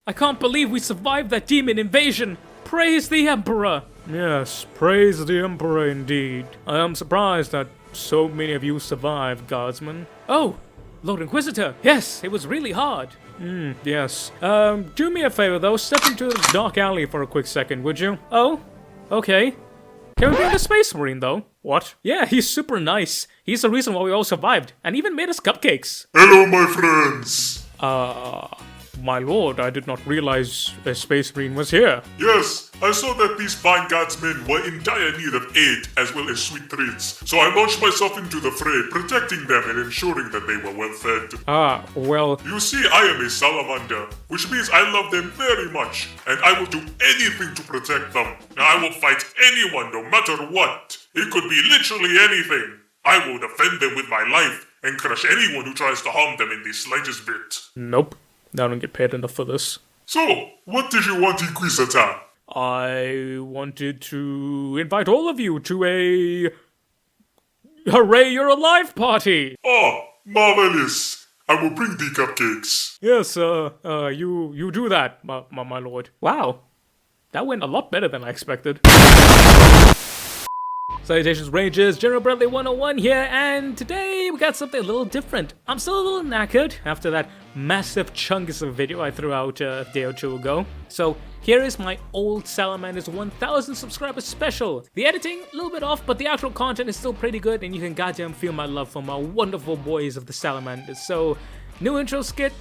I can't believe we survived that demon invasion! Praise the Emperor! Yes, praise the Emperor indeed. I am surprised that so many of you survived, Guardsman. Oh, Lord Inquisitor, yes, it was really hard. Yes. Do me a favor though, step into the dark alley for a quick second, would you? Oh, okay. Can we bring the Space Marine though? What? Yeah, he's super nice. He's the reason why we all survived, and even made us cupcakes. Hello, my friends. My lord, I did not realize a Space Marine was here. Yes, I saw that these fine guardsmen were in dire need of aid as well as sweet treats, so I launched myself into the fray, protecting them and ensuring that they were well fed. Well... You see, I am a salamander, which means I love them very much, and I will do anything to protect them. I will fight anyone no matter what. It could be literally anything. I will defend them with my life and crush anyone who tries to harm them in the slightest bit. Nope. I don't get paid enough for this. So, what did you want, Inquisitor? I wanted to invite all of you to a... Hooray, you're alive party! Oh, marvelous. I will bring the cupcakes. Yes, you do that, my lord. Wow, that went a lot better than I expected. Salutations Rangers, General Bradley 101 here, and today we got something a little different. I'm still a little knackered after that massive chungus of video I threw out a day or two ago. So here is my old Salamanders 1000 subscribers special. The editing, a little bit off, but the actual content is still pretty good, and you can goddamn feel my love for my wonderful boys of the Salamanders. So, new intro skit,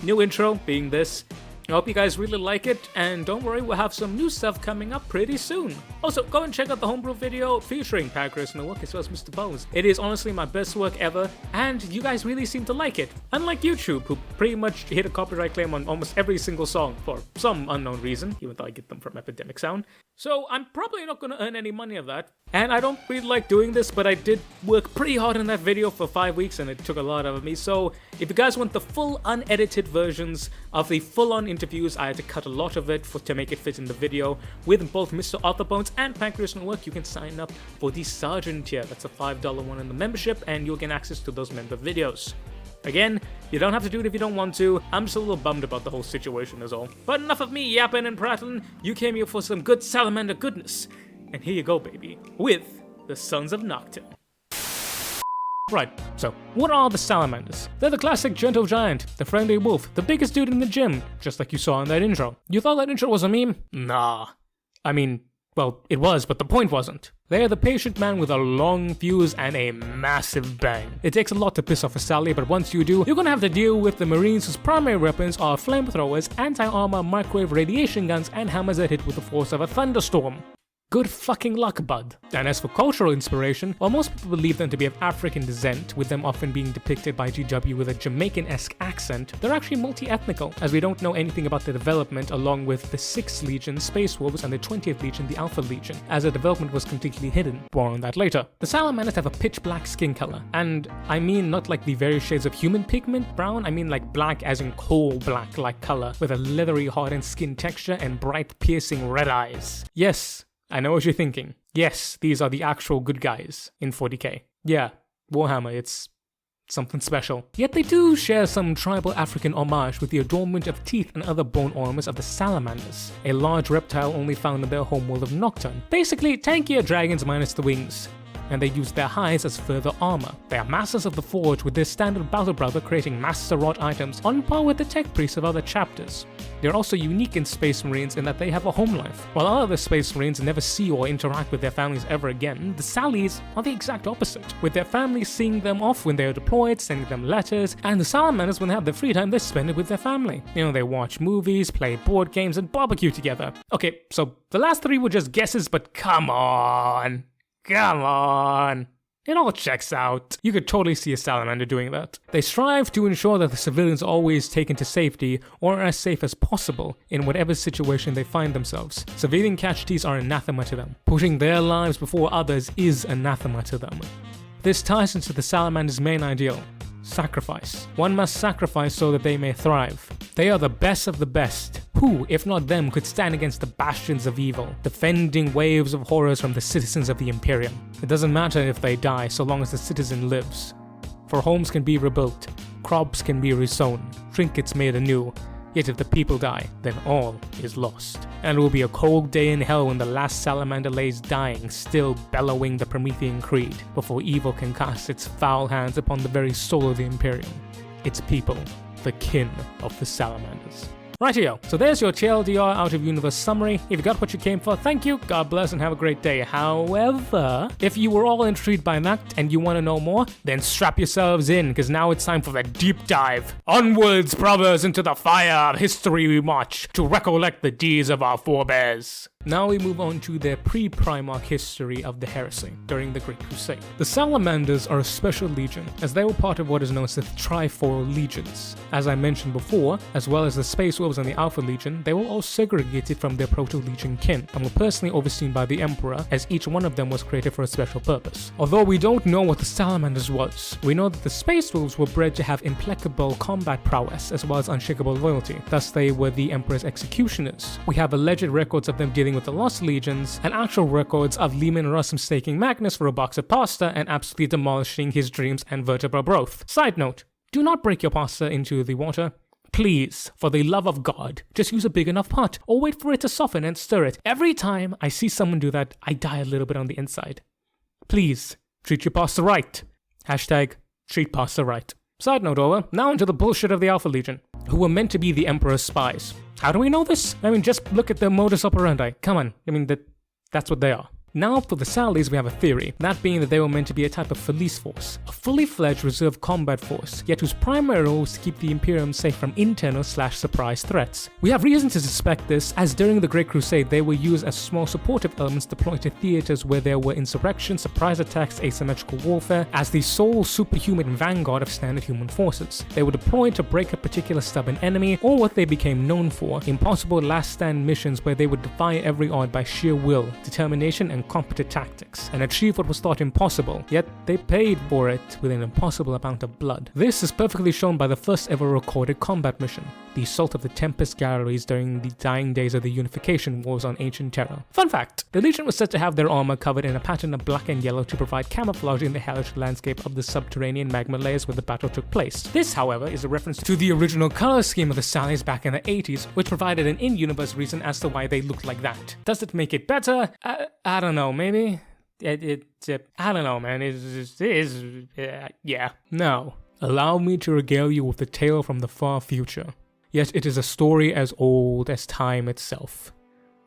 new intro being this. I hope you guys really like it, and don't worry, we'll have some new stuff coming up pretty soon. Also, go and check out the homebrew video featuring Pancras and the work as well as Mr. Bones. It is honestly my best work ever, and you guys really seem to like it. Unlike YouTube, who pretty much hit a copyright claim on almost every single song for some unknown reason, even though I get them from Epidemic Sound. So I'm probably not going to earn any money of that. And I don't really like doing this, but I did work pretty hard on that video for 5 weeks and it took a lot out of me. So if you guys want the full unedited versions of the full-on interviews, I had to cut a lot of it to make it fit in the video. With both Mr. Arthur Bones and Pancras and Work, you can sign up for the Sergeant tier. That's a $5 one in the membership, and you'll get access to those member videos. Again, you don't have to do it if you don't want to. I'm just a little bummed about the whole situation is all. But enough of me yapping and prattling. You came here for some good salamander goodness. And here you go, baby, with the Sons of Nocturne. Right, so what are the Salamanders? They're the classic gentle giant, the friendly wolf, the biggest dude in the gym, just like you saw in that intro. You thought that intro was a meme? Nah. I mean, well, it was, but the point wasn't. They are the patient man with a long fuse and a massive bang. It takes a lot to piss off a Sally, but once you do, you're gonna have to deal with the Marines whose primary weapons are flamethrowers, anti-armor, microwave radiation guns, and hammers that hit with the force of a thunderstorm. Good fucking luck, bud. And as for cultural inspiration, while most people believe them to be of African descent, with them often being depicted by GW with a Jamaican-esque accent, they're actually multi-ethnical, as we don't know anything about their development along with the 6th Legion, Space Wolves, and the 20th Legion, the Alpha Legion, as their development was completely hidden. More on that later. The Salamanders have a pitch black skin color, and I mean not like the various shades of human pigment brown, I mean like black as in coal black like color, with a leathery hardened skin texture and bright piercing red eyes. Yes, I know what you're thinking. Yes, these are the actual good guys in 40k. Yeah, Warhammer, it's something special. Yet they do share some tribal African homage with the adornment of teeth and other bone ornaments of the Salamanders, a large reptile only found in their homeworld of Nocturne. Basically, tankier dragons minus the wings. And they use their hides as further armor. They are masters of the forge, with their standard battle brother creating master wrought items on par with the tech priests of other chapters. They're also unique in Space Marines in that they have a home life. While other Space Marines never see or interact with their families ever again, the Sallies are the exact opposite, with their families seeing them off when they are deployed, sending them letters, and the Salamanders, when they have their free time, they spend it with their family. You know, they watch movies, play board games, and barbecue together. Okay, so the last 3 were just guesses, but come on! Come on! It all checks out. You could totally see a Salamander doing that. They strive to ensure that the civilians are always taken to safety, or as safe as possible, in whatever situation they find themselves. Civilian casualties are anathema to them. Putting their lives before others is anathema to them. This ties into the Salamander's main ideal: sacrifice. One must sacrifice so that they may thrive. They are the best of the best. Who, if not them, could stand against the bastions of evil, defending waves of horrors from the citizens of the Imperium? It doesn't matter if they die, so long as the citizen lives. For homes can be rebuilt, crops can be resown, trinkets made anew, Yet if the people die, then all is lost. And it will be a cold day in hell when the last salamander lays dying, still bellowing the Promethean creed, before evil can cast its foul hands upon the very soul of the Imperium. Its people, the kin of the salamanders. Rightio, so there's your TLDR out of universe summary. If you got what you came for, thank you, God bless, and have a great day. However, if you were all intrigued by that and you want to know more, then strap yourselves in, because now it's time for the deep dive. Onwards, brothers, into the fire of history we march, to recollect the deeds of our forebears. Now we move on to their pre-Primarch history of the heresy during the Great Crusade. The Salamanders are a special legion, as they were part of what is known as the Trifoil Legions. As I mentioned before, as well as the Space Wolves and the Alpha Legion, they were all segregated from their Proto-Legion kin, and were personally overseen by the Emperor, as each one of them was created for a special purpose. Although we don't know what the Salamanders was, we know that the Space Wolves were bred to have impeccable combat prowess, as well as unshakable loyalty. Thus they were the Emperor's executioners. We have alleged records of them dealing with the Lost Legions, and actual records of Leman Russ mistaking Magnus for a box of pasta and absolutely demolishing his dreams and vertebra growth. Side note, do not break your pasta into the water. Please, for the love of God, just use a big enough pot, or wait for it to soften and stir it. Every time I see someone do that, I die a little bit on the inside. Please, treat your pasta right. Hashtag, treat pasta right. Side note over, now into the bullshit of the Alpha Legion, who were meant to be the Emperor's spies. How do we know this? I mean, just look at their modus operandi. Come on, I mean, that's what they are. Now for the Salis we have a theory, that being that they were meant to be a type of police force, a fully fledged reserve combat force, yet whose primary role was to keep the Imperium safe from internal/surprise threats. We have reason to suspect this, as during the Great Crusade they were used as small supportive elements deployed to theaters where there were insurrections, surprise attacks, asymmetrical warfare, as the sole superhuman vanguard of standard human forces. They were deployed to break a particular stubborn enemy, or what they became known for, impossible last stand missions where they would defy every odd by sheer will, determination, and competent tactics, and achieve what was thought impossible, yet they paid for it with an impossible amount of blood. This is perfectly shown by the first ever recorded combat mission, the assault of the Tempest Galleries during the dying days of the Unification Wars on Ancient Terra. Fun fact, the Legion was said to have their armor covered in a pattern of black and yellow to provide camouflage in the hellish landscape of the subterranean magma layers where the battle took place. This, however, is a reference to the original color scheme of the Salis back in the 80s, which provided an in-universe reason as to why they looked like that. Does it make it better? I don't know, maybe? I don't know, man. Yeah. Now, allow me to regale you with a tale from the far future. Yet it is a story as old as time itself.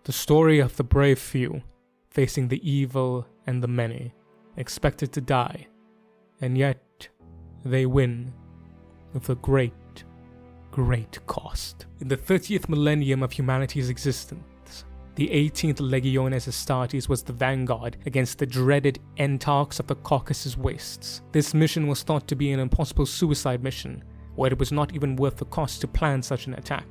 The story of the brave few, facing the evil and the many, expected to die, and yet they win with a great, great cost. In the 30th millennium of humanity's existence, the 18th Legiones Astartes was the vanguard against the dreaded Entarchs of the Caucasus Wastes. This mission was thought to be an impossible suicide mission, where it was not even worth the cost to plan such an attack,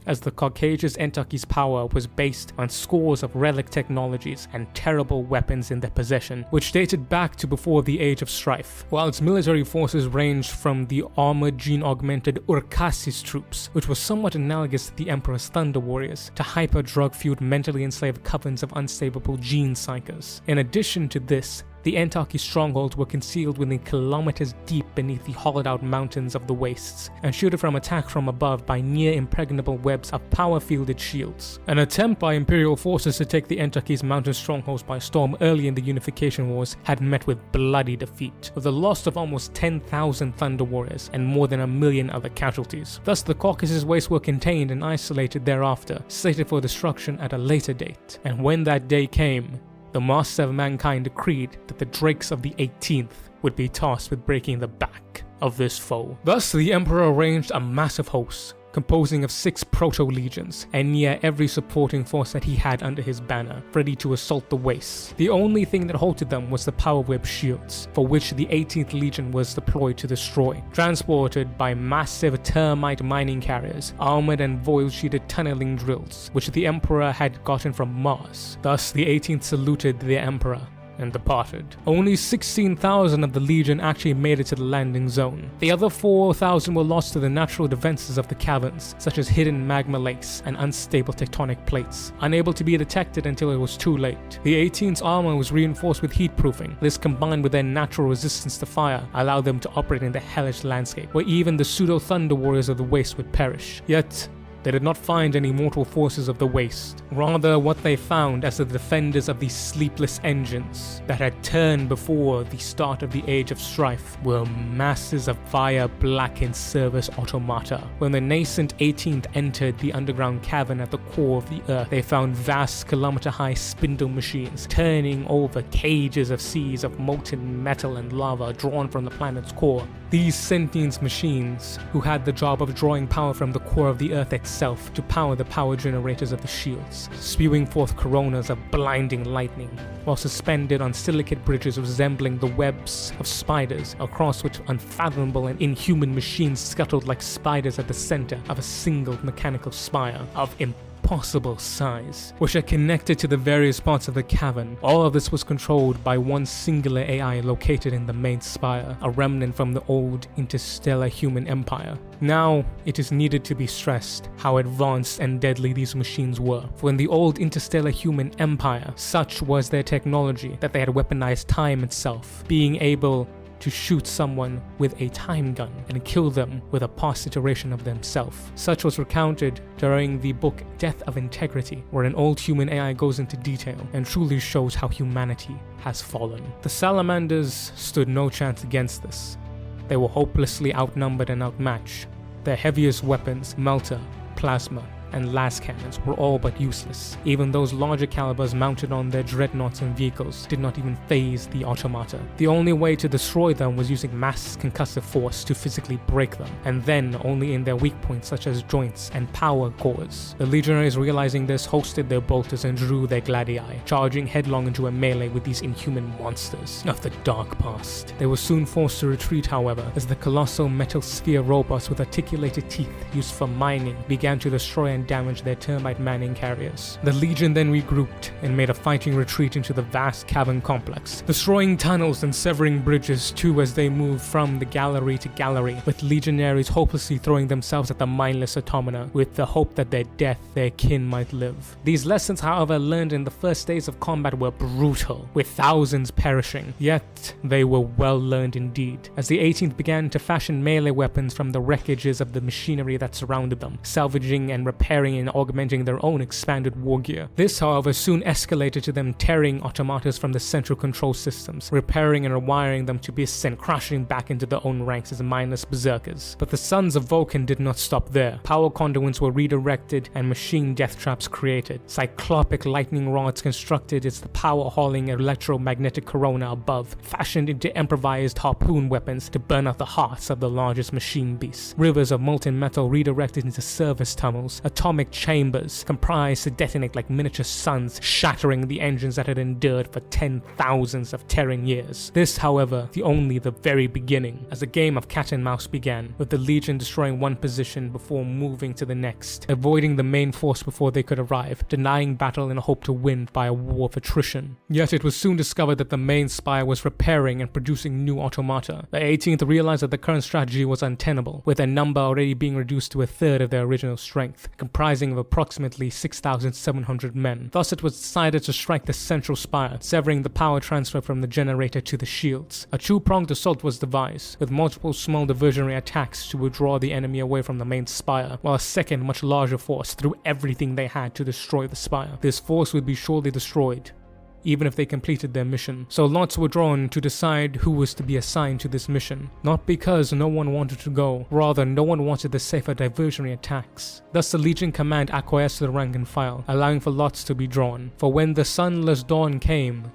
as the Caucasus Entarchy's power was based on scores of relic technologies and terrible weapons in their possession, which dated back to before the Age of Strife, while its military forces ranged from the armored gene-augmented Urkasis troops, which was somewhat analogous to the Emperor's Thunder Warriors, to hyper-drug-fueled mentally enslaved covens of unstable gene psychers. In addition to this, the Entarchy strongholds were concealed within kilometers deep beneath the hollowed-out mountains of the wastes, and shielded from attack from above by near-impregnable webs of power-fielded shields. An attempt by Imperial forces to take the Entarchy's mountain strongholds by storm early in the Unification Wars had met with bloody defeat, with the loss of almost 10,000 Thunder Warriors and more than 1 million other casualties. Thus the Caucasus wastes were contained and isolated thereafter, slated for destruction at a later date. And when that day came, the Master of Mankind decreed that the Drakes of the 18th would be tasked with breaking the back of this foe. Thus, the Emperor arranged a massive host, composing of 6 proto-legions, and near every supporting force that he had under his banner, ready to assault the wastes. The only thing that halted them was the power web shields, for which the 18th Legion was deployed to destroy, transported by massive termite mining carriers, armored and void-sheeted tunneling drills, which the Emperor had gotten from Mars. Thus, the 18th saluted their Emperor and departed. Only 16,000 of the Legion actually made it to the landing zone. The other 4,000 were lost to the natural defenses of the caverns, such as hidden magma lakes and unstable tectonic plates, unable to be detected until it was too late. The 18th's armor was reinforced with heatproofing. This, combined with their natural resistance to fire, allowed them to operate in the hellish landscape, where even the pseudo-Thunder Warriors of the Waste would perish. Yet, They did not find any mortal forces of the waste, rather what they found as the defenders of these sleepless engines that had turned before the start of the Age of Strife were masses of fire-blackened service automata. When the nascent 18th entered the underground cavern at the core of the Earth, they found vast kilometer-high spindle machines turning over cages of seas of molten metal and lava drawn from the planet's core. These sentient machines, who had the job of drawing power from the core of the Earth itself to power the power generators of the shields, spewing forth coronas of blinding lightning, while suspended on silicate bridges resembling the webs of spiders, across which unfathomable and inhuman machines scuttled like spiders at the center of a single mechanical spire of impossible size, which are connected to the various parts of the cavern. All of this was controlled by one singular AI located in the main spire, a remnant from the old interstellar human empire. Now, it is needed to be stressed how advanced and deadly these machines were, for in the old interstellar human empire, such was their technology that they had weaponized time itself, being able to shoot someone with a time gun and kill them with a past iteration of themselves. Such was recounted during the book Death of Integrity, where an old human AI goes into detail and truly shows how humanity has fallen. The Salamanders stood no chance against this. They were hopelessly outnumbered and outmatched. Their heaviest weapons, melter, plasma, and las cannons were all but useless. Even those larger calibers mounted on their dreadnoughts and vehicles did not even phase the automata. The only way to destroy them was using mass concussive force to physically break them, and then only in their weak points such as joints and power cores. The legionaries, realizing this, hosted their bolters and drew their gladii, charging headlong into a melee with these inhuman monsters of the dark past. They were soon forced to retreat, however, as the colossal metal sphere robots with articulated teeth used for mining began to destroy and damage their termite manning carriers. The Legion then regrouped and made a fighting retreat into the vast cavern complex, destroying tunnels and severing bridges too as they moved from the gallery to gallery, with legionaries hopelessly throwing themselves at the mindless automata with the hope that their death their kin might live. These lessons, however, learned in the first days of combat were brutal, with thousands perishing, yet they were well learned indeed, as the 18th began to fashion melee weapons from the wreckages of the machinery that surrounded them, salvaging and repairing and augmenting their own expanded war gear. This, however, soon escalated to them tearing automatas from the central control systems, repairing and rewiring them to be sent crashing back into their own ranks as mindless berserkers. But the Sons of Vulcan did not stop there. Power conduits were redirected and machine death traps created. Cyclopic lightning rods constructed as the power-hauling electromagnetic corona above, fashioned into improvised harpoon weapons to burn out the hearts of the largest machine beasts. Rivers of molten metal redirected into service tunnels. Atomic chambers comprised to detonate like miniature suns, shattering the engines that had endured for 10,000s of tearing years. This, however, only the very beginning, as a game of cat and mouse began, with the Legion destroying one position before moving to the next, avoiding the main force before they could arrive, denying battle in a hope to win by a war of attrition. Yet it was soon discovered that the main spire was repairing and producing new automata. The 18th realized that the current strategy was untenable, with their number already being reduced to a third of their original strength, comprising of approximately 6,700 men. Thus it was decided to strike the central spire, severing the power transfer from the generator to the shields. A two-pronged assault was devised, with multiple small diversionary attacks to withdraw the enemy away from the main spire, while a second, much larger force threw everything they had to destroy the spire. This force would be surely destroyed, even if they completed their mission. So lots were drawn to decide who was to be assigned to this mission, not because no one wanted to go, rather no one wanted the safer diversionary attacks. Thus the Legion command acquiesced to the rank and file, allowing for lots to be drawn. For when the sunless dawn came,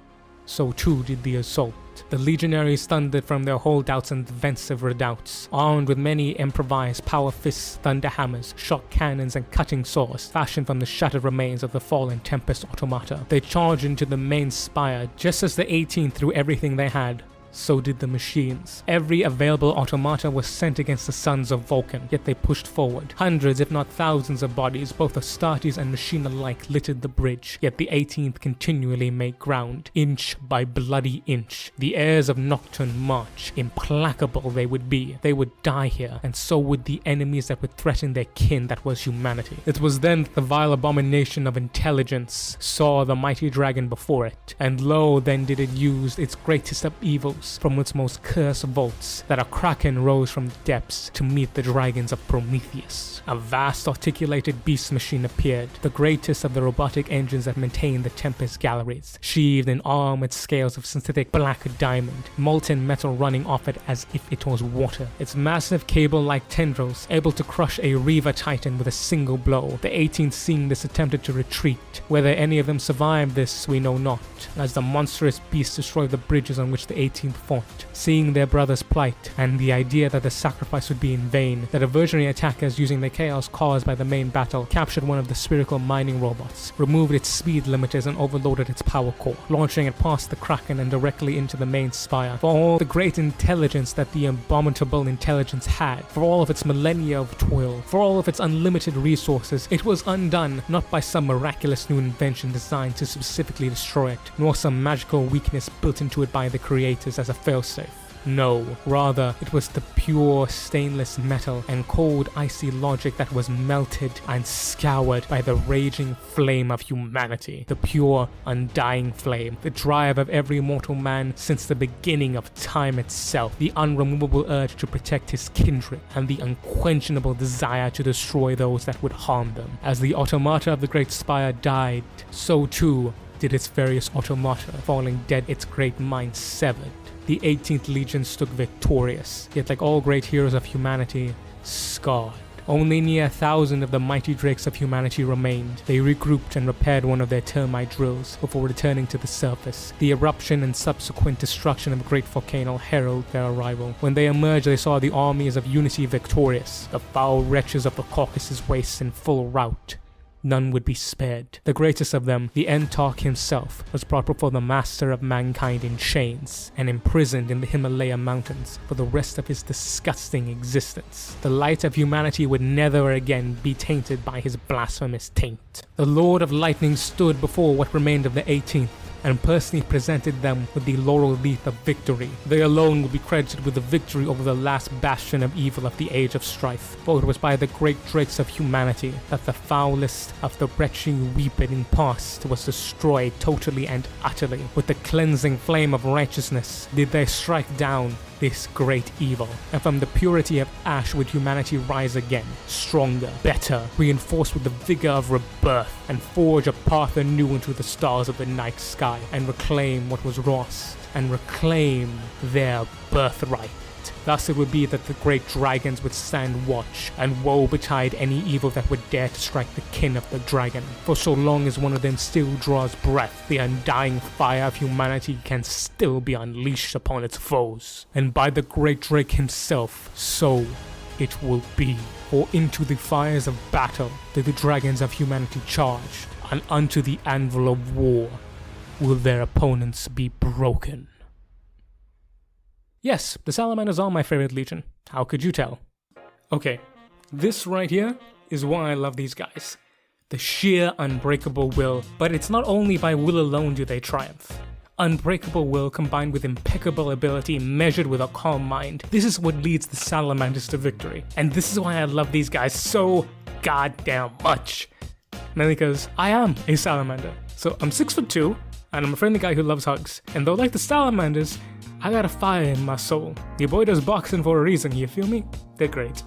so too did the assault. The legionaries thundered from their holdouts and defensive redoubts, armed with many improvised power fists, thunder hammers, shock cannons, and cutting saws fashioned from the shattered remains of the fallen Tempest automata. They charged into the main spire just as the 18th threw everything they had. So did the machines. Every available automata was sent against the Sons of Vulcan, yet they pushed forward. Hundreds, if not thousands of bodies, both Astartes and machine alike, littered the bridge, yet the 18th continually made ground, inch by bloody inch. The heirs of Nocturne march. Implacable they would be. They would die here, and so would the enemies that would threaten their kin, that was humanity. It was then that the vile abomination of intelligence saw the mighty dragon before it, and lo, then did it use its greatest of evils, House, from its most cursed vaults, that a kraken rose from the depths to meet the dragons of Prometheus. A vast articulated beast machine appeared, the greatest of the robotic engines that maintain the Tempest galleries, sheathed in armored scales of synthetic black diamond, molten metal running off it as if it was water. Its massive cable-like tendrils able to crush a Reaver Titan with a single blow. The 18th, seeing this, attempted to retreat. Whether any of them survived this, we know not, as the monstrous beasts destroyed the bridges on which the 18th fought. Seeing their brother's plight, and the idea that the sacrifice would be in vain, the diversionary attackers, using the chaos caused by the main battle, captured one of the spherical mining robots, removed its speed limiters and overloaded its power core, launching it past the Kraken and directly into the main spire. For all the great intelligence that the abominable intelligence had, for all of its millennia of toil, for all of its unlimited resources, it was undone, not by some miraculous new invention designed to specifically destroy it, nor some magical weakness built into it by the creators as a failsafe. No, rather, it was the pure stainless metal and cold icy logic that was melted and scoured by the raging flame of humanity. The pure, undying flame, the drive of every mortal man since the beginning of time itself, the unremovable urge to protect his kindred, and the unquenchable desire to destroy those that would harm them. As the automata of the Great Spire died, so too did its various automata, falling dead, its great mind severed. The 18th Legion stood victorious, yet like all great heroes of humanity, scarred. Only near 1,000 of the mighty drakes of humanity remained. They regrouped and repaired one of their termite drills before returning to the surface. The eruption and subsequent destruction of the great volcano heralded their arrival. When they emerged, they saw the armies of Unity victorious, the foul wretches of the Caucasus wastes in full rout. None would be spared. The greatest of them, the Entarch himself, was brought before the master of mankind in chains and imprisoned in the Himalaya mountains for the rest of his disgusting existence. The light of humanity would never again be tainted by his blasphemous taint. The Lord of Lightning stood before what remained of the 18th and personally presented them with the laurel wreath of victory. They alone would be credited with the victory over the last bastion of evil of the Age of Strife, for it was by the great drakes of humanity that the foulest of the wretching weeping past was destroyed totally and utterly. With the cleansing flame of righteousness did they strike down this great evil, and from the purity of ash would humanity rise again, stronger, better, reinforced with the vigor of rebirth, and forge a path anew into the stars of the night sky, and reclaim what was lost, and reclaim their birthright. Thus it would be that the great dragons would stand watch, and woe betide any evil that would dare to strike the kin of the dragon. For so long as one of them still draws breath, the undying fire of humanity can still be unleashed upon its foes. And by the great drake himself, so it will be. For into the fires of battle did the dragons of humanity charge, and unto the anvil of war will their opponents be broken. Yes, the Salamanders are my favorite legion. How could you tell? Okay, this right here is why I love these guys. The sheer unbreakable will, but it's not only by will alone do they triumph. Unbreakable will combined with impeccable ability measured with a calm mind. This is what leads the Salamanders to victory. And this is why I love these guys so goddamn much. Mainly because I am a Salamander. So I'm 6'2", and I'm a friendly guy who loves hugs. And though like the Salamanders, I got a fire in my soul. Your boy does boxing for a reason, you feel me? They're great.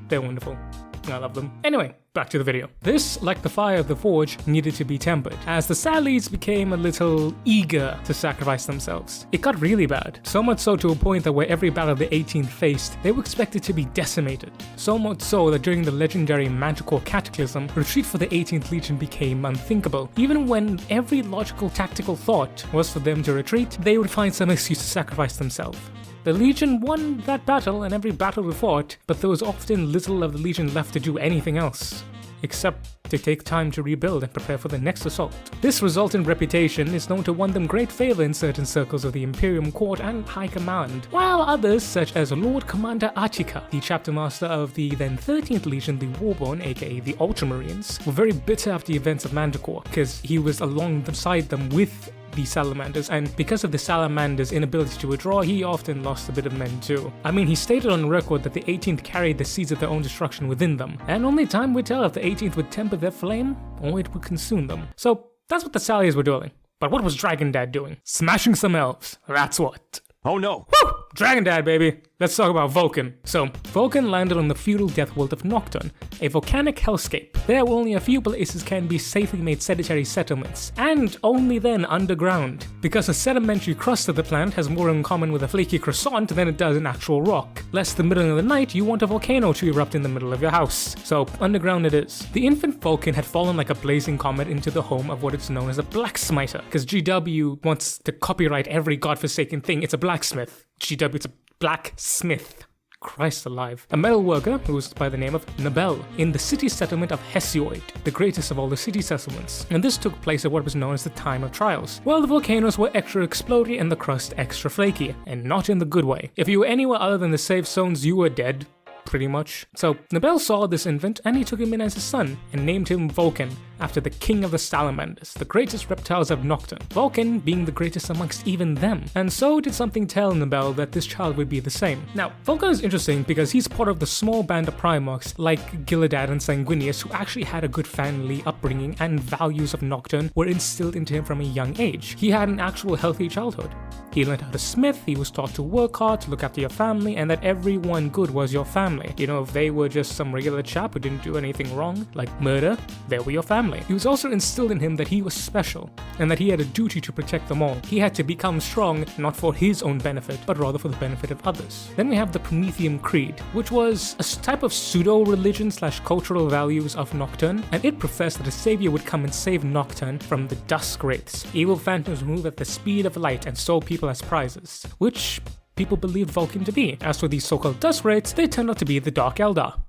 They're wonderful. I love them. Anyway, back to the video. This, like the fire of the forge, needed to be tempered, as the Sallies became a little eager to sacrifice themselves. It got really bad, so much so to a point that where every battle the 18th faced, they were expected to be decimated. So much so that during the legendary Magical Cataclysm, retreat for the 18th Legion became unthinkable. Even when every logical tactical thought was for them to retreat, they would find some excuse to sacrifice themselves. The Legion won that battle and every battle we fought, but there was often little of the Legion left to do anything else, except to take time to rebuild and prepare for the next assault. This resultant reputation is known to won them great favor in certain circles of the Imperium Court and High Command, while others, such as Lord Commander Achika, the chapter master of the then 13th Legion, the Warborn, aka the Ultramarines, were very bitter after the events of Manticore, because he was alongside them with the Salamanders, and because of the Salamanders' inability to withdraw, he often lost a bit of men too. I mean, he stated on record that the 18th carried the seeds of their own destruction within them, and only time would tell if the 18th would temper their flame, or it would consume them. So that's what the Sallies were doing. But what was Dragon Dad doing? Smashing some elves, that's what. Oh no. Woo! Dragon Dad, baby! Let's talk about Vulcan. So, Vulcan landed on the feudal death world of Nocturne, a volcanic hellscape. There were only a few places can be safely made sedentary settlements, and only then underground, because the sedimentary crust of the planet has more in common with a flaky croissant than it does an actual rock. Lest the middle of the night you want a volcano to erupt in the middle of your house. So, underground it is. The infant Vulcan had fallen like a blazing comet into the home of what is known as a blacksmiter, because GW wants to copyright every godforsaken thing. It's a blacksmith. GW, it's a blacksmith. Christ alive. A metal worker who was by the name of Nabel in the city settlement of Hesiod, the greatest of all the city settlements. And this took place at what was known as the time of trials. Well, the volcanoes were extra explodey and the crust extra flaky, and not in the good way. If you were anywhere other than the safe zones, you were dead. Pretty much. So, Nabel saw this infant and he took him in as his son and named him Vulcan after the king of the Salamanders, the greatest reptiles of Nocturne, Vulcan being the greatest amongst even them. And so did something tell Nabel that this child would be the same. Now, Vulcan is interesting because he's part of the small band of Primarchs like Gillidan and Sanguinius who actually had a good family upbringing and values of Nocturne were instilled into him from a young age. He had an actual healthy childhood. He learned how to smith, he was taught to work hard, to look after your family, and that everyone good was your family. You know, if they were just some regular chap who didn't do anything wrong, like murder, they were your family. It was also instilled in him that he was special, and that he had a duty to protect them all. He had to become strong, not for his own benefit, but rather for the benefit of others. Then we have the Promethean Creed, which was a type of pseudo-religion / cultural values of Nocturne, and it professed that a savior would come and save Nocturne from the Dusk Wraiths, evil phantoms who move at the speed of light and sold people as prizes, which people believed Vulcan to be. As for these so-called Dusk Wraiths, they turned out to be the Dark Eldar.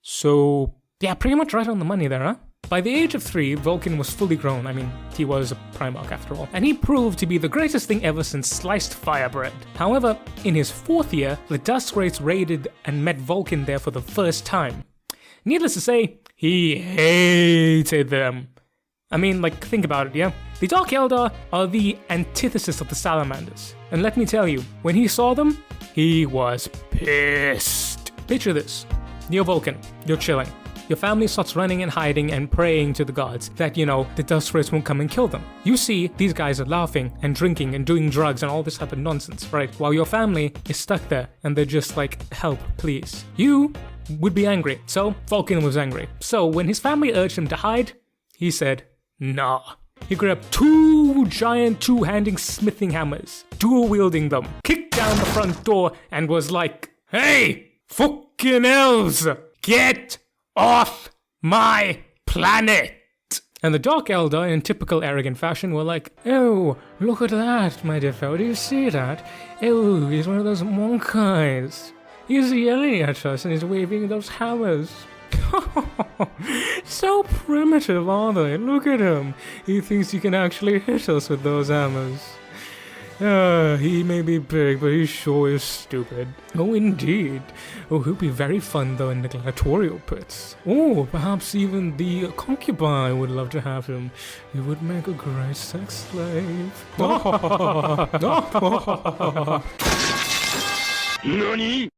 So, yeah, pretty much right on the money there, huh? By the age of 3, Vulcan was fully grown. I mean, he was a Primarch after all. And he proved to be the greatest thing ever since sliced firebread. However, in his 4th year, the Dusk Wraiths raided and met Vulcan there for the first time. Needless to say, he hated them. I mean, like, think about it, yeah? The Dark Eldar are the antithesis of the Salamanders. And let me tell you, when he saw them, he was pissed. Picture this. You're Vulcan. You're chilling. Your family starts running and hiding and praying to the gods that, you know, the Dusk Wraiths won't come and kill them. You see, these guys are laughing and drinking and doing drugs and all this type of nonsense, right? While your family is stuck there and they're just like, help, please. You would be angry. So, Vulcan was angry. So, when his family urged him to hide, he said, nah. He grabbed 2 giant 2-handing smithing hammers, dual-wielding them, kicked down the front door, and was like, hey, fucking elves, get off my planet! And the Dark Eldar, in typical arrogant fashion, were like, oh, look at that, my dear fellow, do you see that? Oh, he's one of those monkeys. He's yelling at us and he's waving those hammers. So primitive, are they? Look at him. He thinks he can actually hit us with those hammers. He may be big, but he sure is stupid. Oh, indeed. Oh, he'll be very fun, though, in the gladiatorial pits. Oh, perhaps even the concubine would love to have him. He would make a great sex slave. NANI?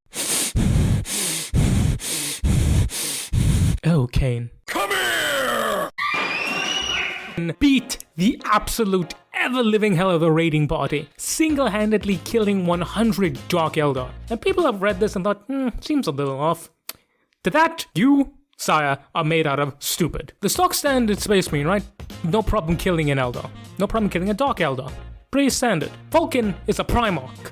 Oh, Kane. Come here! Beat the absolute ever-living hell of a raiding party, single-handedly killing 100 Dark Eldar. And people have read this and thought, seems a little off. To that, you, sire, are made out of stupid. The stock standard Space Marine, right? No problem killing an Eldar. No problem killing a Dark Eldar. Pretty standard. Vulcan is a Primarch.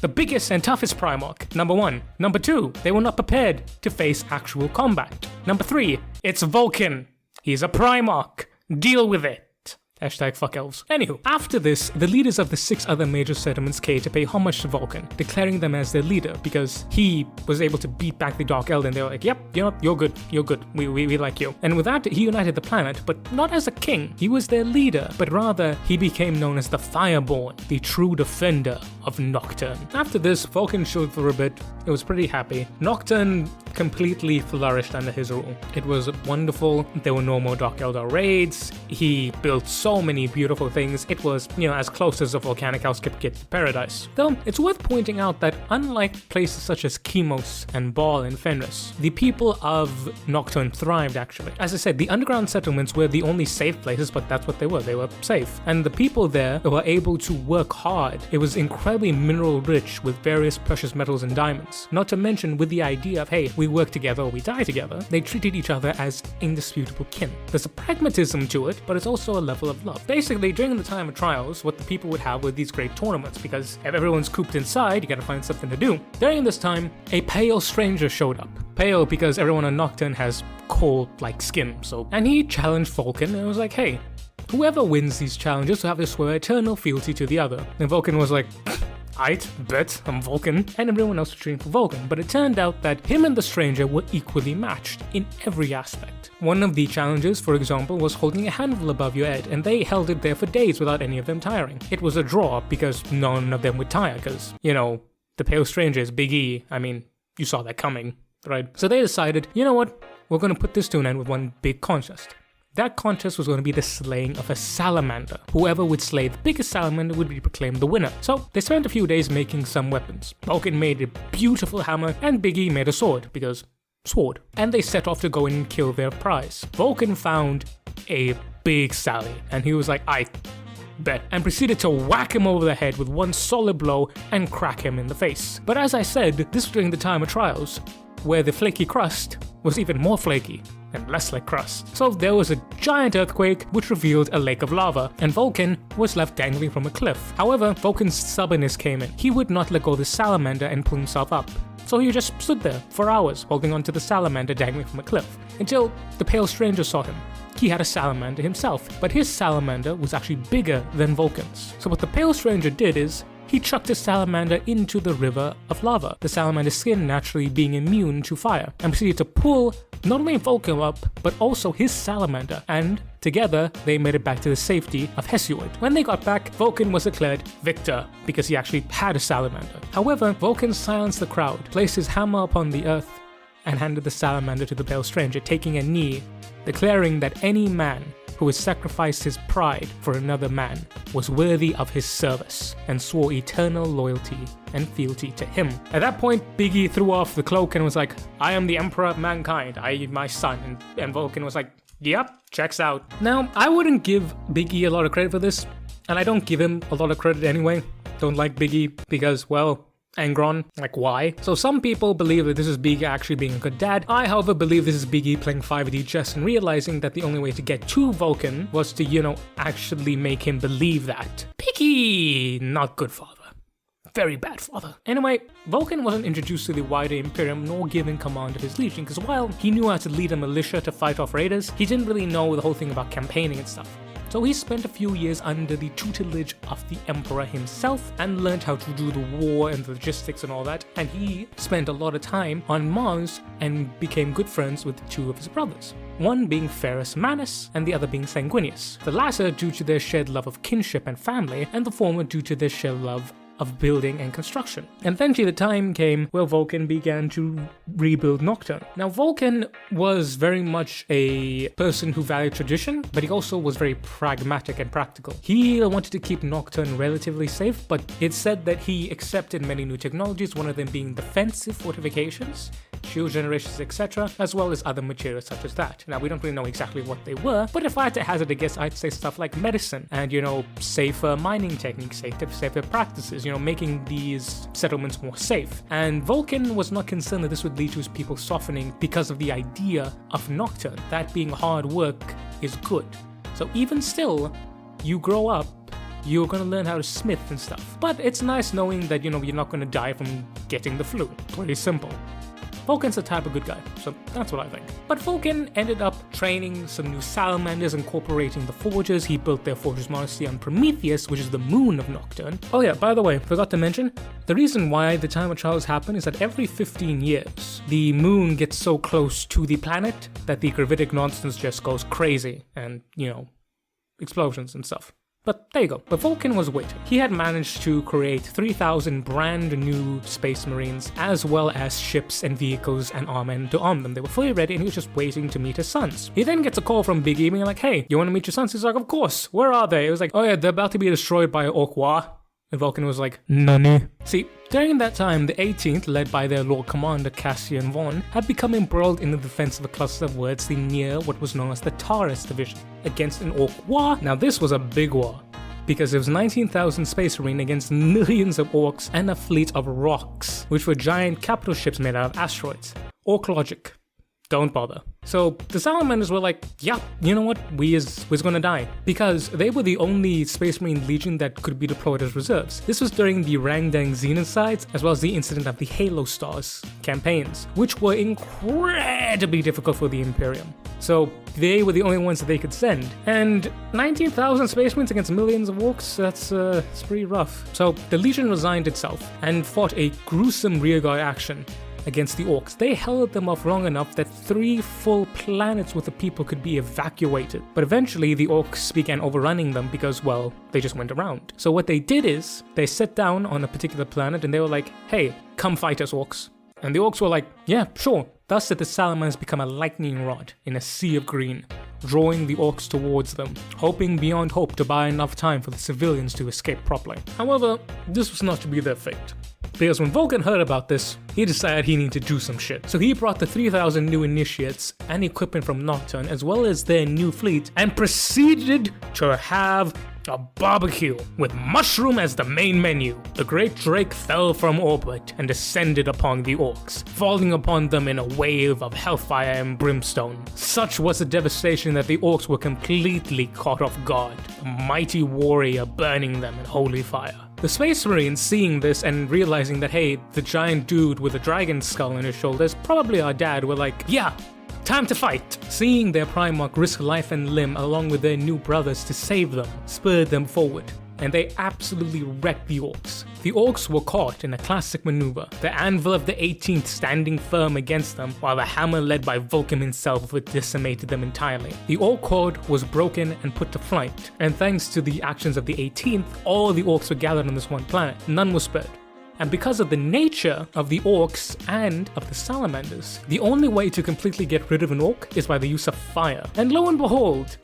The biggest and toughest Primarch, number 1. Number 2, they were not prepared to face actual combat. Number 3, it's Vulcan. He's a Primarch. Deal with it. Hashtag fuck elves. Anywho, after this, the leaders of the 6 other major settlements came to pay homage to Vulcan, declaring them as their leader because he was able to beat back the Dark Elder, and they were like, yep, you know, you're good, we like you. And with that, he united the planet, but not as a king. He was their leader, but rather, he became known as the Fireborn, the true defender of Nocturne. After this, Vulcan chilled for a bit. It was pretty happy. Nocturne completely flourished under his rule. It was wonderful. There were no more Dark Eldar raids. He built so many beautiful things. It was, as close as a volcanic house could get to paradise. Though, it's worth pointing out that unlike places such as Chemos and Ball and Fenris, the people of Nocturne thrived actually. As I said, the underground settlements were the only safe places, but that's what they were safe. And the people there were able to work hard. It was incredibly mineral rich with various precious metals and diamonds. Not to mention with the idea of, hey, we work together or we die together, they treated each other as indisputable kin. There's a pragmatism to it, but it's also a level of love. Basically, during the time of trials, what the people would have were these great tournaments, because if everyone's cooped inside, you gotta find something to do. During this time, a pale stranger showed up. Pale because everyone on Nocturne has coal-like skin, and he challenged Vulcan and was like, hey, whoever wins these challenges will have to swear eternal fealty to the other. And Vulcan was like, I'd bet I'm Vulcan, and everyone else was cheering for Vulcan, but it turned out that him and the stranger were equally matched in every aspect. One of the challenges, for example, was holding a handle above your head, and they held it there for days without any of them tiring. It was a draw because none of them would tire, because, the pale stranger is Big E. I mean, you saw that coming, right? So they decided, you know what, we're gonna put this to an end with one big contest. That contest was going to be the slaying of a salamander. Whoever would slay the biggest salamander would be proclaimed the winner. So they spent a few days making some weapons. Vulcan made a beautiful hammer and Biggie made a sword, because sword. And they set off to go in and kill their prize. Vulcan found a big Sally and he was like, I bet, and proceeded to whack him over the head with one solid blow and crack him in the face. But as I said, this was during the time of trials, where the flaky crust was even more flaky and less like crust. So there was a giant earthquake which revealed a lake of lava, and Vulcan was left dangling from a cliff. However, Vulcan's stubbornness came in. He would not let go of the salamander and pull himself up. So he just stood there for hours holding onto the salamander dangling from a cliff, until the pale stranger saw him. He had a salamander himself, but his salamander was actually bigger than Vulcan's. So what the pale stranger did is, he chucked his salamander into the river of lava, the salamander's skin naturally being immune to fire, and proceeded to pull not only Vulcan up, but also his salamander, and together they made it back to the safety of Hesiod. When they got back, Vulcan was declared victor, because he actually had a salamander. However, Vulcan silenced the crowd, placed his hammer upon the earth, and handed the salamander to the pale stranger, taking a knee, declaring that any man who has sacrificed his pride for another man was worthy of his service, and swore eternal loyalty and fealty to him. At that point, Biggie threw off the cloak and was like, I am the emperor of mankind, my son, and Vulcan was like, yep, checks out. Now, I wouldn't give Biggie a lot of credit for this, and I don't give him a lot of credit anyway. Don't like Biggie because, well, Angron, like why? So some people believe that this is Biggie actually being a good dad. I, however, believe this is Biggie playing 5D chess and realizing that the only way to get to Vulcan was to, actually make him believe that. Biggie, not good father. Very bad father. Anyway, Vulcan wasn't introduced to the wider Imperium nor given command of his legion, because while he knew how to lead a militia to fight off raiders, he didn't really know the whole thing about campaigning and stuff. So he spent a few years under the tutelage of the Emperor himself and learned how to do the war and the logistics and all that, and he spent a lot of time on Mars and became good friends with two of his brothers. One being Ferrus Manus and the other being Sanguinius. The latter due to their shared love of kinship and family, and the former due to their shared love of building and construction. And eventually the time came where Vulcan began to rebuild Nocturne. Now Vulcan was very much a person who valued tradition, but he also was very pragmatic and practical. He wanted to keep Nocturne relatively safe, but it said that he accepted many new technologies, one of them being defensive fortifications, shield generations, etc., as well as other materials such as that. Now we don't really know exactly what they were, but if I had to hazard a guess, I'd say stuff like medicine and, safer mining techniques, safer practices, making these settlements more safe. And Vulcan was not concerned that this would lead to his people softening because of the idea of Nocturne, that being hard work is good. So even still, you grow up, you're gonna learn how to smith and stuff. But it's nice knowing that, you're not gonna die from getting the flu. Pretty simple. Vulcan's the type of good guy, so that's what I think. But Vulcan ended up training some new salamanders, incorporating the forges. He built their fortress monastery on Prometheus, which is the moon of Nocturne. Oh yeah, by the way, forgot to mention, the reason why the time of trials happen is that every 15 years, the moon gets so close to the planet that the gravitic nonsense just goes crazy and, explosions and stuff. But there you go. But Vulcan was waiting. He had managed to create 3,000 brand new Space Marines, as well as ships and vehicles and armament to arm them. They were fully ready, and he was just waiting to meet his sons. He then gets a call from Big E being like, hey, you want to meet your sons? He's like, of course. Where are they? It was like, oh yeah, they're about to be destroyed by Orc War. And Vulcan was like, nani. See, during that time, the 18th, led by their Lord Commander Cassian Vaughn, had become embroiled in the defense of a cluster of words near what was known as the Taurus Division, against an Orc war. Now this was a big war, because it was 19,000 Space Marine against millions of Orcs and a fleet of rocks, which were giant capital ships made out of asteroids. Orc logic. Don't bother. So the Salamanders were like, yeah, you know what, we's gonna die. Because they were the only Space Marine Legion that could be deployed as reserves. This was during the Rangdang Xenocides, as well as the incident of the Halo Stars campaigns, which were incredibly difficult for the Imperium. So they were the only ones that they could send. And 19,000 Space Marines against millions of Orcs, that's pretty rough. So the Legion resigned itself and fought a gruesome rearguard action against the Orcs. They held them off long enough that 3 full planets worth of people could be evacuated. But eventually the Orcs began overrunning them because, well, they just went around. So what they did is, they set down on a particular planet and they were like, hey, come fight us, Orcs. And the Orcs were like, yeah, sure. Thus did the Salamanders become a lightning rod in a sea of green, drawing the Orcs towards them, hoping beyond hope to buy enough time for the civilians to escape properly. However, this was not to be their fate. Because when Vulcan heard about this, he decided he needed to do some shit. So he brought the 3,000 new initiates and equipment from Nocturne, as well as their new fleet, and proceeded to have a barbecue with mushroom as the main menu. The great Drake fell from orbit and descended upon the Orcs, falling upon them in a wave of hellfire and brimstone. Such was the devastation that the Orcs were completely caught off guard, a mighty warrior burning them in holy fire. The Space Marines, seeing this and realizing that, hey, the giant dude with a dragon skull on his shoulders, probably our dad, were like, yeah, time to fight! Seeing their Primarch risk life and limb along with their new brothers to save them, spurred them forward, and they absolutely wrecked the Orcs. The Orcs were caught in a classic maneuver, the anvil of the 18th standing firm against them, while the hammer led by Vulcan himself decimated them entirely. The Orc horde was broken and put to flight, and thanks to the actions of the 18th, all the Orcs were gathered on this one planet. None was spared. And because of the nature of the Orcs and of the Salamanders, the only way to completely get rid of an Orc is by the use of fire. And lo and behold,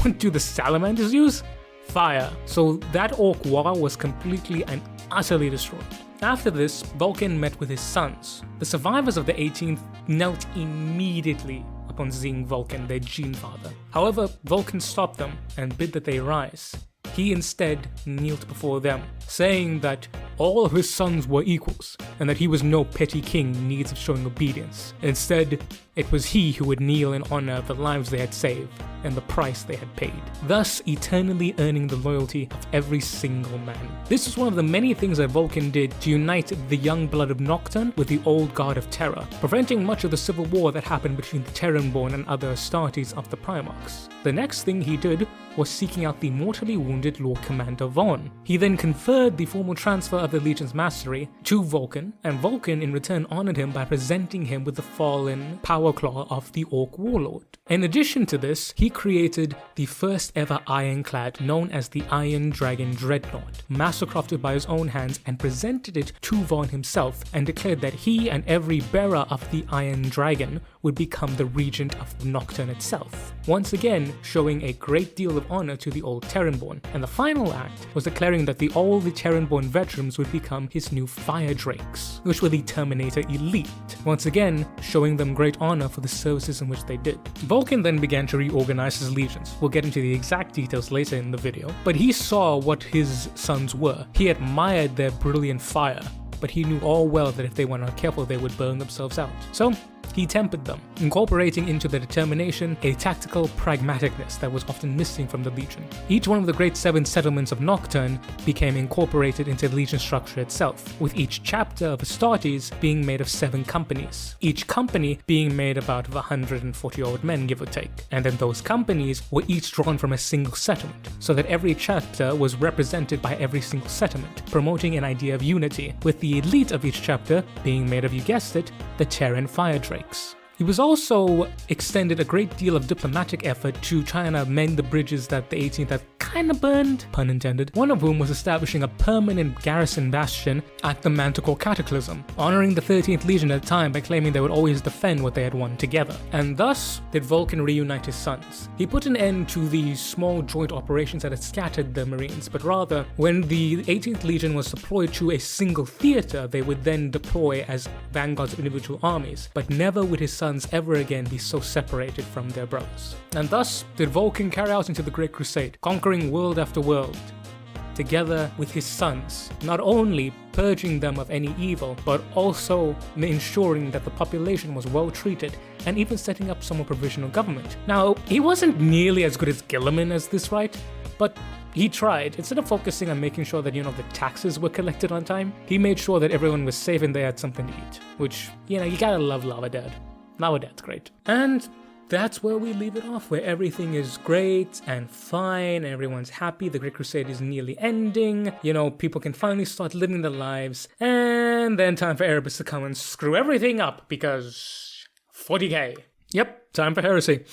what do the Salamanders use? Fire. So that Orc war was completely and utterly destroyed. After this, Vulcan met with his sons. The survivors of the 18th knelt immediately upon seeing Vulcan, their gene father. However, Vulcan stopped them and bid that they rise. He instead kneeled before them, saying that all of his sons were equals, and that he was no petty king in need of showing obedience. Instead, it was he who would kneel in honor of the lives they had saved and the price they had paid, thus eternally earning the loyalty of every single man. This was one of the many things that Vulcan did to unite the young blood of Nocturne with the old god of Terror, preventing much of the civil war that happened between the Terranborn and other Astartes of the Primarchs. The next thing he did was seeking out the mortally wounded Lord Commander Vaughn. He then conferred the formal transfer of the Legion's mastery to Vulcan, and Vulcan in return honored him by presenting him with the fallen power claw of the Orc Warlord. In addition to this, he created the first ever ironclad known as the Iron Dragon Dreadnought, mastercrafted by his own hands, and presented it to Vaughn himself, and declared that he and every bearer of the Iron Dragon would become the regent of Nocturne itself, once again showing a great deal of honor to the old Terranborn. And the final act was declaring that all the Terranborn veterans would become his new Fire Drakes, which were the Terminator Elite, once again showing them great honor for the services in which they did. Vulcan then began to reorganize his legions. We'll get into the exact details later in the video, but he saw what his sons were. He admired their brilliant fire, but he knew all well that if they were not careful they would burn themselves out. So he tempered them, incorporating into their determination a tactical pragmaticness that was often missing from the Legion. Each one of the great 7 settlements of Nocturne became incorporated into the Legion structure itself, with each chapter of Astartes being made of 7 companies, each company being made about 140 odd men, give or take. And then those companies were each drawn from a single settlement, so that every chapter was represented by every single settlement, promoting an idea of unity, with the elite of each chapter being made of, you guessed it, the Terran Fire Drakes. He was also extended a great deal of diplomatic effort to try and mend the bridges that the 18th had kind of burned, pun intended, one of whom was establishing a permanent garrison bastion at the Manticore Cataclysm, honoring the 13th Legion at the time by claiming they would always defend what they had won together. And thus did Vulcan reunite his sons. He put an end to the small joint operations that had scattered the Marines, but rather, when the 18th Legion was deployed to a single theater, they would then deploy as vanguards of individual armies, but never would his sons ever again be so separated from their brothers. And thus did Vulcan carry out into the Great Crusade, conquering world after world, together with his sons, not only purging them of any evil, but also ensuring that the population was well treated, and even setting up some provisional government. Now, he wasn't nearly as good as Gilliman as this, right? But he tried. Instead of focusing on making sure that, the taxes were collected on time, he made sure that everyone was safe and they had something to eat. Which, you gotta love Lava Dad. Lava Dad's great. And that's where we leave it off, where everything is great and fine, everyone's happy, the Great Crusade is nearly ending, people can finally start living their lives, and then time for Erebus to come and screw everything up, because 40k. Yep, time for heresy.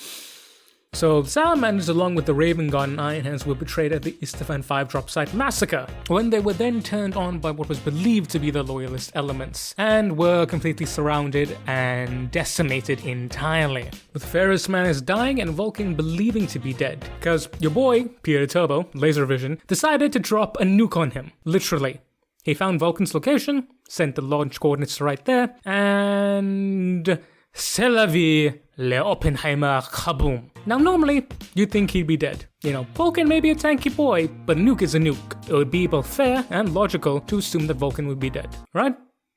So, the Salamanders, along with the Raven God and Iron Hands, were betrayed at the Isstvan 5 drop site massacre, when they were then turned on by what was believed to be the Loyalist elements, and were completely surrounded and decimated entirely. With Ferrus Manus dying and Vulcan believing to be dead, because your boy, Peter Turbo, Laser Vision, decided to drop a nuke on him, literally. He found Vulcan's location, sent the launch coordinates right there, and c'est la vie, le Oppenheimer kaboom. Now normally, you'd think he'd be dead. Vulcan may be a tanky boy, but a nuke is a nuke. It would be both fair and logical to assume that Vulcan would be dead, right?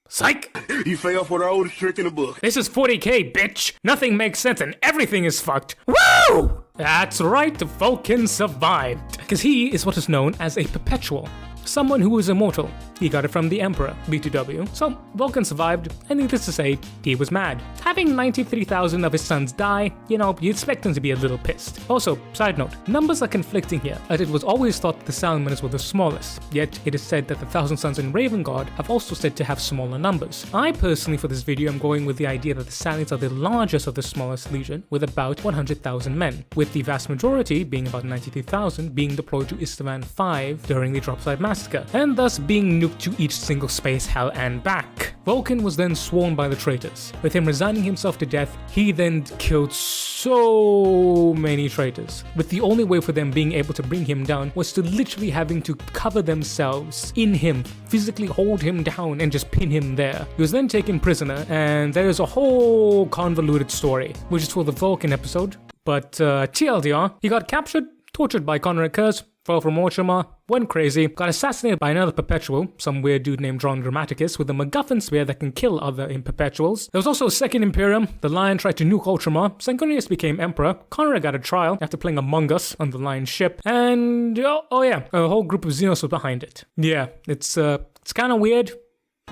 Psych! You fell for the oldest trick in the book. This is 40k, bitch! Nothing makes sense and everything is fucked. Woo! That's right, Vulcan survived. Because he is what is known as a perpetual. Someone who is immortal. He got it from the Emperor, BTW. So, Vulcan survived, and needless to say, he was mad. Having 93,000 of his sons die, you'd expect him to be a little pissed. Also, side note, numbers are conflicting here, as it was always thought that the Salamanders were the smallest, yet it is said that the Thousand Sons in Raven Guard have also said to have smaller numbers. I personally, for this video, am going with the idea that the Salians are the largest of the smallest legion, with about 100,000 men, with the vast majority, being about 93,000, being deployed to Isstvan 5 during the Dropside Massacre, and thus being nuked to each single space hell and back. Vulcan was then sworn by the traitors. With him resigning himself to death, he then killed so many traitors, with the only way for them being able to bring him down was to literally having to cover themselves in him, physically hold him down and just pin him there. He was then taken prisoner, and there is a whole convoluted story, which is for the Vulcan episode, but TLDR, he got captured, tortured by Conrad Kurz, fell from Orchama, went crazy, got assassinated by another Perpetual, some weird dude named Dron Grammaticus, with a MacGuffin spear that can kill other Perpetuals. There was also a second Imperium, the Lion tried to nuke Ultramar, Sanguinius became Emperor, Conrad got a trial after playing Among Us on the Lion's ship, and oh yeah, a whole group of Xenos was behind it. Yeah, it's kind of weird,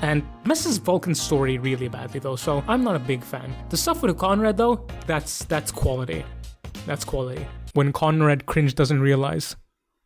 and messes Vulcan's story really badly though, so I'm not a big fan. The stuff with Conrad though, that's quality. That's quality. When Conrad cringe doesn't realize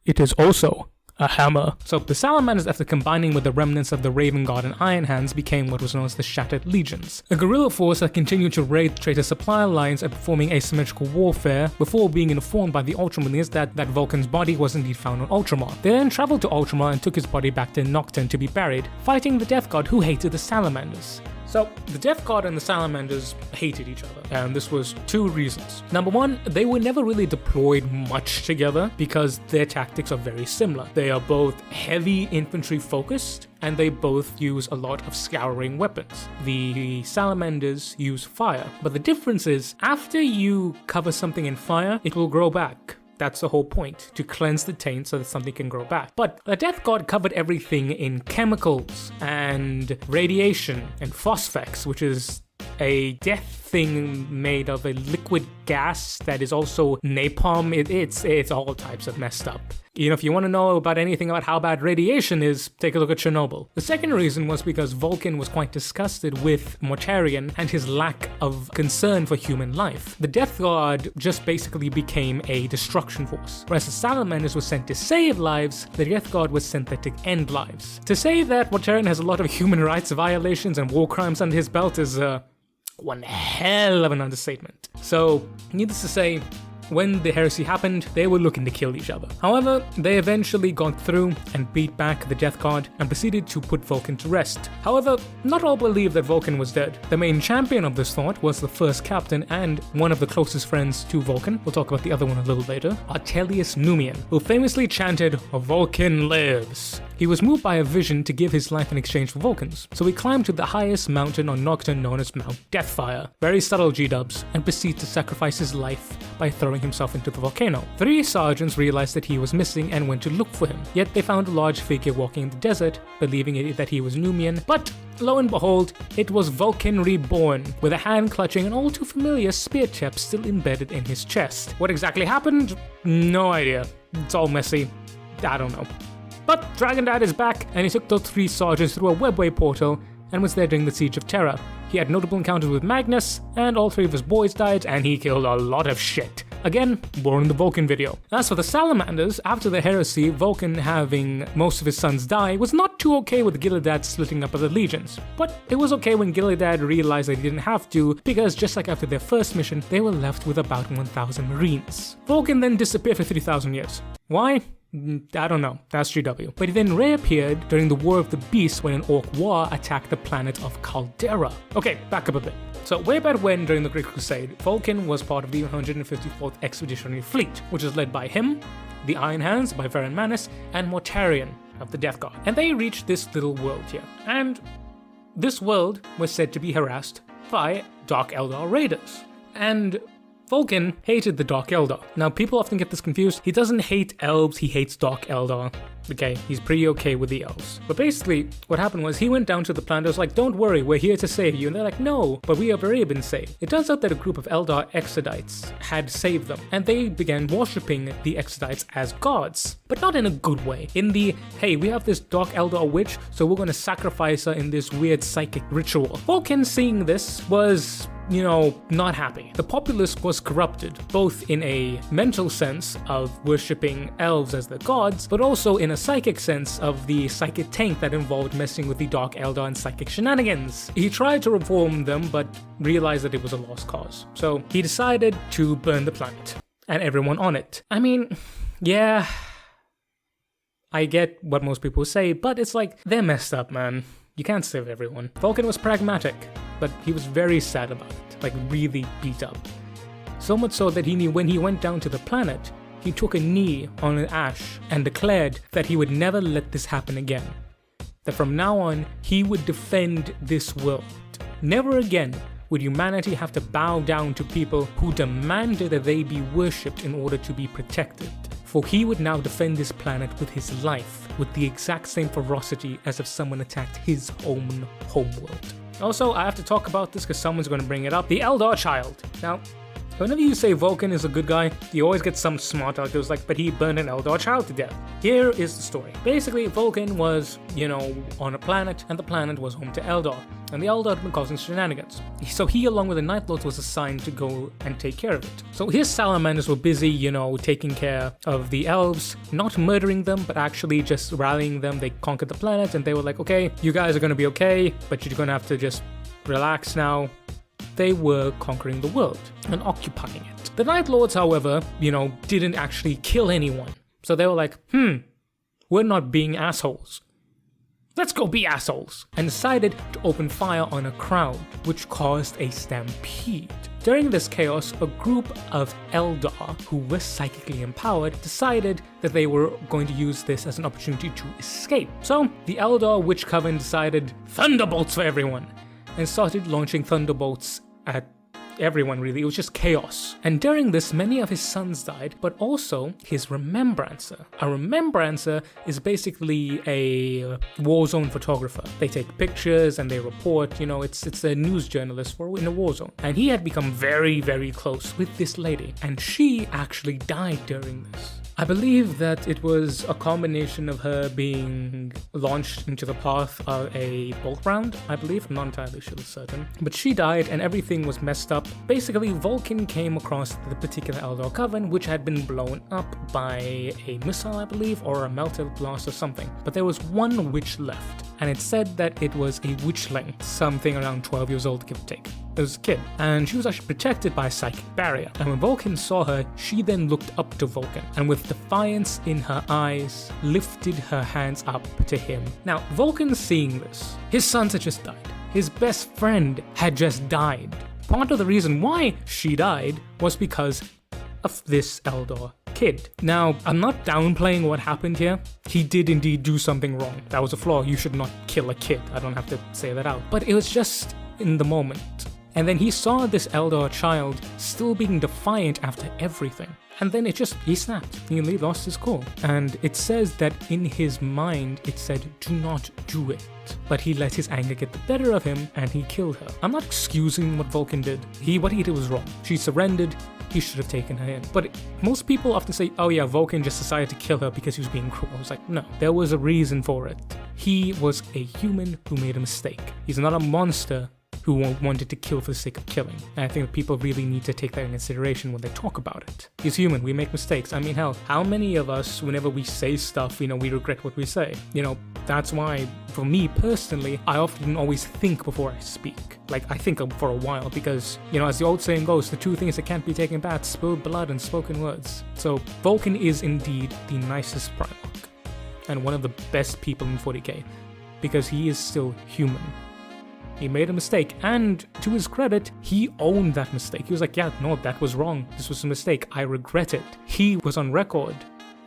it is also a hammer. So the Salamanders, after combining with the remnants of the Raven Guard and Iron Hands, became what was known as the Shattered Legions, a guerrilla force that continued to raid traitor supply lines and performing asymmetrical warfare before being informed by the Ultramarines that Vulcan's body was indeed found on Ultramar. They then traveled to Ultramar and took his body back to Nocturne to be buried, fighting the Death God who hated the Salamanders. So, the Death God and the Salamanders hated each other, and this was two reasons. Number one, they were never really deployed much together because their tactics are very similar. They are both heavy infantry focused, and they both use a lot of scouring weapons. The Salamanders use fire, but the difference is, after you cover something in fire, it will grow back. That's the whole point, to cleanse the taint so that something can grow back. But the Death God covered everything in chemicals and radiation and phosphex, which is a death thing made of a liquid gas that is also napalm. It's all types of messed up. If you want to know about anything about how bad radiation is, take a look at Chernobyl. The second reason was because Vulcan was quite disgusted with Mortarion and his lack of concern for human life. The Death God just basically became a destruction force, whereas the Salamanders were sent to save lives, the Death God was sent there to end lives. To say that Mortarion has a lot of human rights violations and war crimes under his belt is one hell of an understatement. So, needless to say, when the heresy happened, they were looking to kill each other. However, they eventually got through and beat back the Death Guard and proceeded to put Vulcan to rest. However, not all believed that Vulcan was dead. The main champion of this thought was the first captain and one of the closest friends to Vulcan, we'll talk about the other one a little later, Artelius Numian, who famously chanted, "Vulcan lives." He was moved by a vision to give his life in exchange for Vulcan's, so he climbed to the highest mountain on Nocturne known as Mount Deathfire, very subtle G-dubs, and proceeded to sacrifice his life by throwing himself into the volcano. 3 sergeants realized that he was missing and went to look for him, yet they found a large figure walking in the desert, believing that he was Numian, but lo and behold, it was Vulcan reborn, with a hand clutching an all too familiar spear tip still embedded in his chest. What exactly happened? No idea. It's all messy. I don't know. But Dragon Dad is back, and he took those 3 sergeants through a webway portal and was there during the Siege of Terra. He had notable encounters with Magnus, and all 3 of his boys died, and he killed a lot of shit. Again, more in the Vulcan video. As for the Salamanders, after the heresy, Vulcan having most of his sons die was not too okay with Gilead splitting up other legions. But it was okay when Gilead realized that he didn't have to, because just like after their first mission, they were left with about 1,000 Marines. Vulcan then disappeared for 3,000 years. Why? I don't know, that's GW. But he then reappeared during the War of the Beast when an Orc war attacked the planet of Caldera. Okay, back up a bit. So way back when, during the Great Crusade, Vulcan was part of the 154th Expeditionary Fleet, which was led by him, the Iron Hands by Varen Manus, and Mortarion of the Death Guard. And they reached this little world here. And this world was said to be harassed by Dark Eldar raiders. And Vulcan hated the Dark Eldar. Now, people often get this confused. He doesn't hate elves, he hates Dark Eldar. Okay, he's pretty okay with the elves. But basically, what happened was he went down to the planet and was like, "Don't worry, we're here to save you." And they're like, "No, but we have already been saved." It turns out that a group of Eldar Exodites had saved them, and they began worshipping the Exodites as gods. But not in a good way. In the, hey, we have this Dark Eldar witch, so we're gonna sacrifice her in this weird psychic ritual. Vulcan, seeing this, was not happy. The populace was corrupted, both in a mental sense of worshipping elves as their gods, but also in a psychic sense of the psychic tank that involved messing with the Dark Eldar and psychic shenanigans. He tried to reform them, but realized that it was a lost cause. So he decided to burn the planet, and everyone on it. I mean, yeah, I get what most people say, but it's like, they're messed up, man. You can't save everyone. Vulcan was pragmatic, but he was very sad about it, like really beat up. So much so that he knew when he went down to the planet, he took a knee on an ash and declared that he would never let this happen again. That from now on, he would defend this world. Never again would humanity have to bow down to people who demanded that they be worshipped in order to be protected. For he would now defend this planet with his life, with the exact same ferocity as if someone attacked his own homeworld. Also, I have to talk about this because someone's going to bring it up. The Eldar Child. Now, whenever you say Vulcan is a good guy, you always get some smart aleck who's like, but he burned an Eldar Child to death. Here is the story. Basically, Vulcan was, on a planet, and the planet was home to Eldar. And the Eldar had been causing shenanigans. So he, along with the Night Lords, was assigned to go and take care of it. So his Salamanders were busy, taking care of the elves, not murdering them, but actually just rallying them. They conquered the planet, and they were like, okay, you guys are going to be okay, but you're going to have to just relax now. They were conquering the world and occupying it. The Night Lords, however, didn't actually kill anyone. So they were like, we're not being assholes. Let's go be assholes, and decided to open fire on a crowd, which caused a stampede. During this chaos, a group of Eldar, who were psychically empowered, decided that they were going to use this as an opportunity to escape. So, the Eldar Witch Coven decided, thunderbolts for everyone, and started launching thunderbolts at everyone, really. It was just chaos. And during this, many of his sons died, but also his Remembrancer. A Remembrancer is basically a war zone photographer. They take pictures and they report, it's a news journalist in a war zone. And he had become very, very close with this lady, and she actually died during this. I believe that it was a combination of her being launched into the path of a bolt round, I believe. I'm not entirely sure certain. But she died and everything was messed up. up. Basically, Vulcan came across the particular Eldar Coven, which had been blown up by a missile, I believe, or a melted blast or something. But there was one witch left, and it said that it was a witchling, something around 12 years old, give or take. It was a kid, and she was actually protected by a psychic barrier. And when Vulcan saw her, she then looked up to Vulcan, and with defiance in her eyes, lifted her hands up to him. Now, Vulcan seeing this, his sons had just died. His best friend had just died. Part of the reason why she died was because of this Eldar kid. Now, I'm not downplaying what happened here. He did indeed do something wrong. That was a flaw. You should not kill a kid. I don't have to say that out. But it was just in the moment. And then he saw this Eldar child still being defiant after everything. And then he snapped. He lost his cool. And it says that in his mind, it said, do not do it. But he let his anger get the better of him, and he killed her. I'm not excusing what Vulcan did. What he did was wrong. She surrendered. He should have taken her in. But most people often say, oh yeah, Vulcan just decided to kill her because he was being cruel. I was like, no, there was a reason for it. He was a human who made a mistake. He's not a monster who wanted to kill for the sake of killing. And I think that people really need to take that in consideration when they talk about it. He's human, we make mistakes. I mean, hell, how many of us, whenever we say stuff, we regret what we say? That's why, for me personally, I often always think before I speak. Like, I think for a while because, as the old saying goes, the two things that can't be taken back, spilled blood and spoken words. So, Vulcan is indeed the nicest Primarch. And one of the best people in 40k. Because he is still human. He made a mistake, and to his credit, he owned that mistake. He was like, yeah, no, that was wrong. This was a mistake. I regret it. He was on record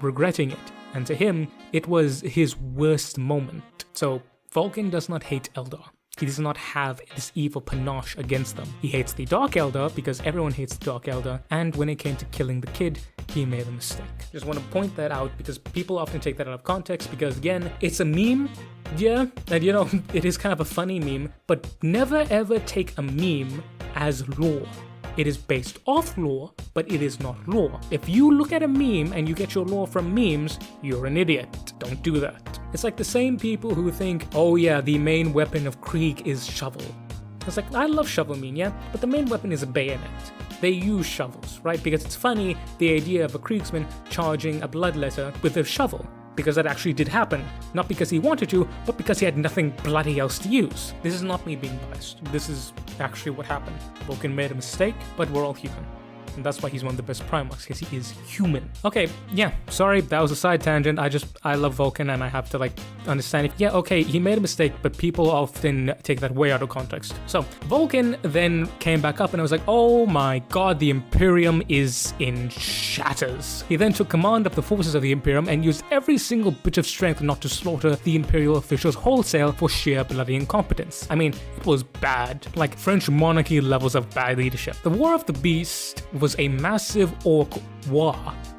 regretting it. And to him, it was his worst moment. So, Vulcan does not hate Eldar. He does not have this evil panache against them. He hates the Dark Eldar because everyone hates the Dark Eldar, and when it came to killing the kid, he made a mistake. Just want to point that out because people often take that out of context because, again, it's a meme. Yeah, and it is kind of a funny meme, but never ever take a meme as lore. It is based off lore, but it is not lore. If you look at a meme and you get your lore from memes, you're an idiot. Don't do that. It's like the same people who think, oh yeah, the main weapon of Krieg is shovel. It's like, I love shovel meme, yeah, but the main weapon is a bayonet. They use shovels, right? Because it's funny, the idea of a Kriegsman charging a bloodletter with a shovel. Because that actually did happen. Not because he wanted to, but because he had nothing bloody else to use. This is not me being biased. This is actually what happened. Vulcan made a mistake, but we're all human. And that's why he's one of the best Primarchs, because he is human. Okay, yeah, sorry, that was a side tangent. I love Vulcan, and I have to, understand it. Yeah, okay, he made a mistake, but people often take that way out of context. So, Vulcan then came back up, and I was like, oh my god, the Imperium is in shatters. He then took command of the forces of the Imperium and used every single bit of strength not to slaughter the Imperial officials wholesale for sheer bloody incompetence. I mean, it was bad. Like, French monarchy levels of bad leadership. The War of the Beast was a massive orc war,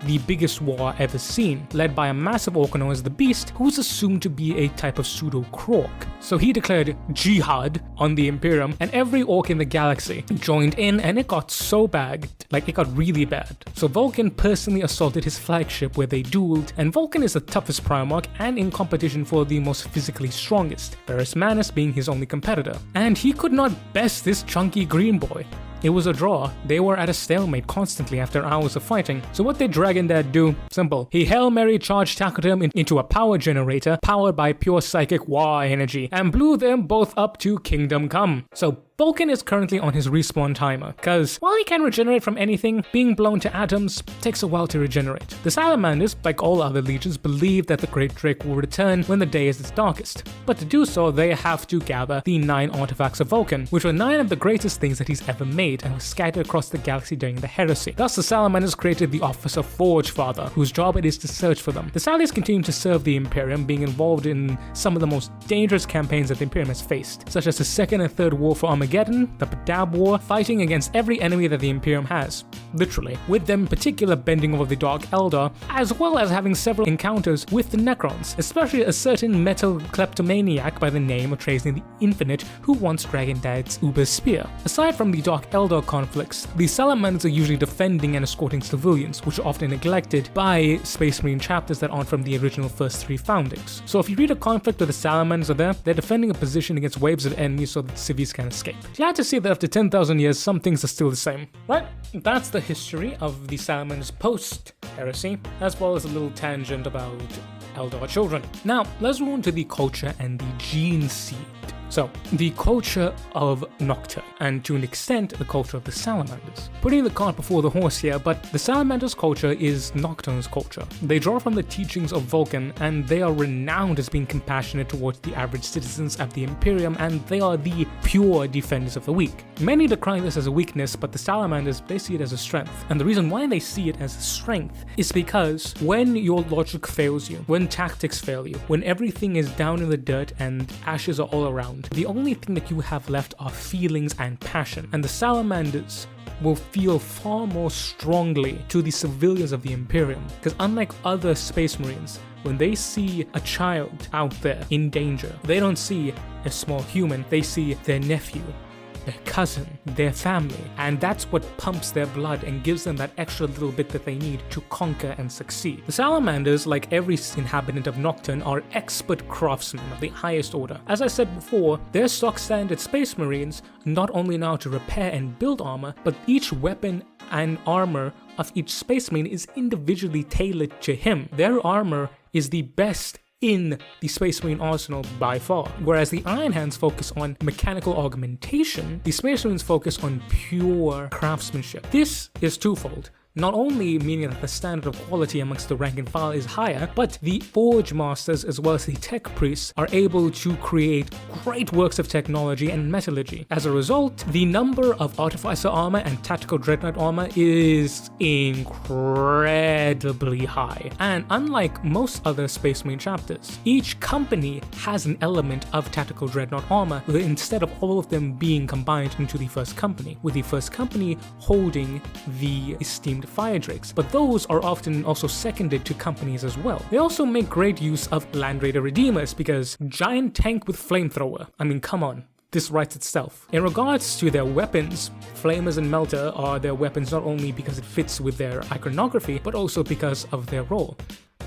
the biggest war ever seen, led by a massive orc known as the Beast, who was assumed to be a type of pseudo-Krork. So he declared jihad on the Imperium, and every orc in the galaxy joined in, and it got so bad, it got really bad. So Vulcan personally assaulted his flagship where they dueled, and Vulcan is the toughest Primarch and in competition for the most physically strongest, Ferrus Manus being his only competitor. And he could not best this chunky green boy. It was a draw. They were at a stalemate constantly after hours of fighting. So what did Dragon Dad do? Simple. He Hail Mary charge tackled him into a power generator powered by pure psychic war energy and blew them both up to Kingdom Come. So Vulcan is currently on his respawn timer, cause while he can regenerate from anything, being blown to atoms takes a while to regenerate. The Salamanders, like all other legions, believe that the Great Drake will return when the day is its darkest. But to do so, they have to gather the 9 artifacts of Vulcan, which were 9 of the greatest things that he's ever made and were scattered across the galaxy during the heresy. Thus, the Salamanders created the Office of Forgefather, whose job it is to search for them. The Sallies continue to serve the Imperium, being involved in some of the most dangerous campaigns that the Imperium has faced, such as the Second and Third War for Armageddon, the Badab War, fighting against every enemy that the Imperium has. Literally. With them in particular bending over the Dark Eldar, as well as having several encounters with the Necrons, especially a certain metal kleptomaniac by the name of Trajan the Infinite who wants Dragon Dad's Uber Spear. Aside from the Dark Eldar conflicts, the Salamanders are usually defending and escorting civilians, which are often neglected by Space Marine chapters that aren't from the original first 3 foundings. So if you read a conflict where the Salamanders are there, they're defending a position against waves of enemies so that civvies can escape. Glad to see that after 10,000 years, some things are still the same. Right, that's the history of the Salamanders post-heresy, as well as a little tangent about Eldar children. Now, let's move on to the culture and the gene seed. So, the culture of Nocturne, and to an extent, the culture of the Salamanders. Putting the cart before the horse here, but the Salamanders' culture is Nocturne's culture. They draw from the teachings of Vulcan, and they are renowned as being compassionate towards the average citizens of the Imperium, and they are the pure defenders of the weak. Many decry this as a weakness, but the Salamanders, they see it as a strength. And the reason why they see it as a strength is because when your logic fails you, when tactics fail you, when everything is down in the dirt and ashes are all around, the only thing that you have left are feelings and passion. And the Salamanders will feel far more strongly to the civilians of the Imperium. Because unlike other Space Marines, when they see a child out there in danger, they don't see a small human, they see their nephew, their cousin, their family, and that's what pumps their blood and gives them that extra little bit that they need to conquer and succeed. The Salamanders, like every inhabitant of Nocturne, are expert craftsmen of the highest order. As I said before, they're stock standard Space Marines not only know how to repair and build armor, but each weapon and armor of each Space Marine is individually tailored to him. Their armor is the best in the Space Marine arsenal by far. Whereas the Iron Hands focus on mechanical augmentation, the Space Marines focus on pure craftsmanship. This is twofold. Not only meaning that the standard of quality amongst the rank and file is higher, but the Forge Masters as well as the Tech Priests are able to create great works of technology and metallurgy. As a result, the number of Artificer armor and Tactical Dreadnought armor is incredibly high. And unlike most other Space Marine chapters, each company has an element of Tactical Dreadnought armor instead of all of them being combined into the first company, with the first company holding the esteemed fire drakes, but those are often also seconded to companies as well. They also make great use of Land Raider Redeemers because giant tank with flamethrower. I mean, come on. This writes itself. In regards to their weapons, Flamers and Melter are their weapons not only because it fits with their iconography, but also because of their role.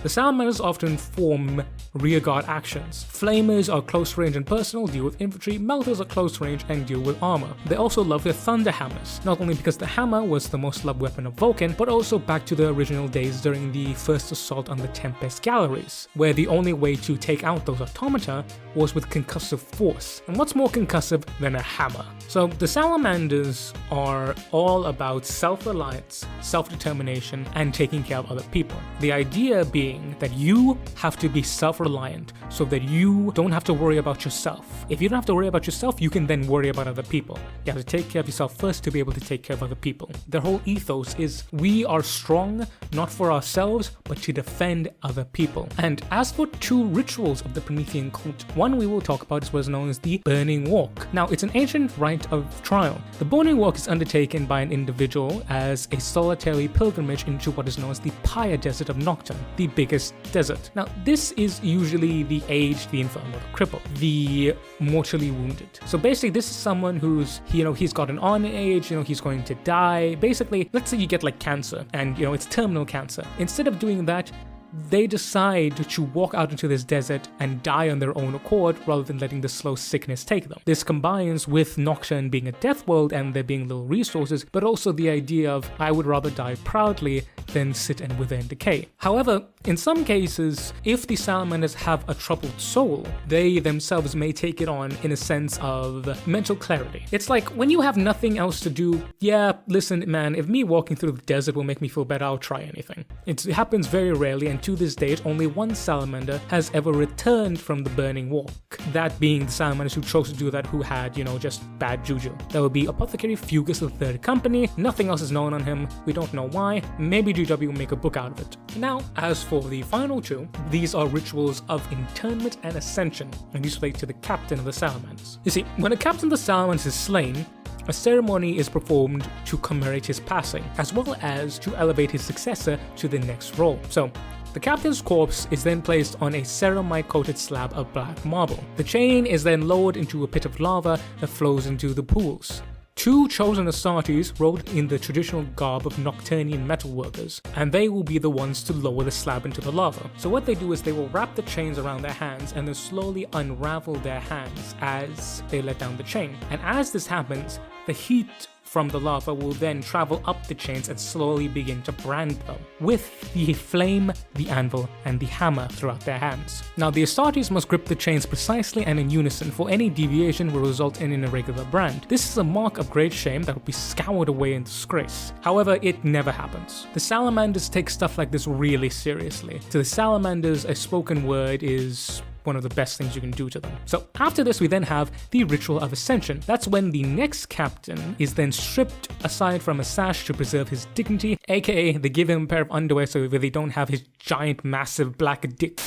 The Salamanders often form rearguard actions. Flamers are close range and personal, deal with infantry. Melters are close range and deal with armor. They also love their Thunder Hammers, not only because the hammer was the most loved weapon of Vulcan, but also back to the original days during the first assault on the Tempest Galleries, where the only way to take out those automata was with concussive force. And what's more concussive than a hammer? So the Salamanders are all about self-reliance, self-determination, and taking care of other people. The idea being that you have to be self-reliant so that you don't have to worry about yourself. If you don't have to worry about yourself, you can then worry about other people. You have to take care of yourself first to be able to take care of other people. Their whole ethos is we are strong not for ourselves but to defend other people. And as for two rituals of the Promethean cult, one we will talk about is what is known as the Burning Walk. Now, it's an ancient rite of trial. The Burning Walk is undertaken by an individual as a solitary pilgrimage into what is known as the Pyre Desert of Nocturne, the biggest desert. Now, this is usually the aged, the infirm, or the crippled, the mortally wounded. So basically, this is someone who's, he's got an on age, he's going to die. Basically, let's say you get like cancer and, it's terminal cancer. Instead of doing that, they decide to walk out into this desert and die on their own accord rather than letting the slow sickness take them. This combines with Nocturne being a death world and there being little resources, but also the idea of I would rather die proudly than sit and wither and decay. However, in some cases, if the Salamanders have a troubled soul, they themselves may take it on in a sense of mental clarity. It's like when you have nothing else to do, yeah, listen, man, if me walking through the desert will make me feel better, I'll try anything. It happens very rarely, and to this date, only one Salamander has ever returned from the Burning Walk. That being the Salamanders who chose to do that who had, just bad juju. That would be Apothecary Fugus of the Third Company. Nothing else is known on him. We don't know why. Maybe GW will make a book out of it. Now, as for the final two, these are rituals of internment and ascension, and these relate to the captain of the Salamanders. You see, when a captain of the Salamanders is slain, a ceremony is performed to commemorate his passing, as well as to elevate his successor to the next role. So, the captain's corpse is then placed on a ceramite-coated slab of black marble. The chain is then lowered into a pit of lava that flows into the pools. 2 chosen Astartes rode in the traditional garb of Nocturnian metalworkers, and they will be the ones to lower the slab into the lava. So what they do is they will wrap the chains around their hands and then slowly unravel their hands as they let down the chain. And as this happens, the heat from the lava will then travel up the chains and slowly begin to brand them with the flame, the anvil, and the hammer throughout their hands. Now the Astartes must grip the chains precisely and in unison, for any deviation will result in an irregular brand. This is a mark of great shame that will be scoured away in disgrace. However, it never happens. The Salamanders take stuff like this really seriously. To the Salamanders, a spoken word is one of the best things you can do to them. So after this, we then have the Ritual of Ascension. That's when the next captain is then stripped aside from a sash to preserve his dignity, aka they give him a pair of underwear so that they don't have his giant massive black dick.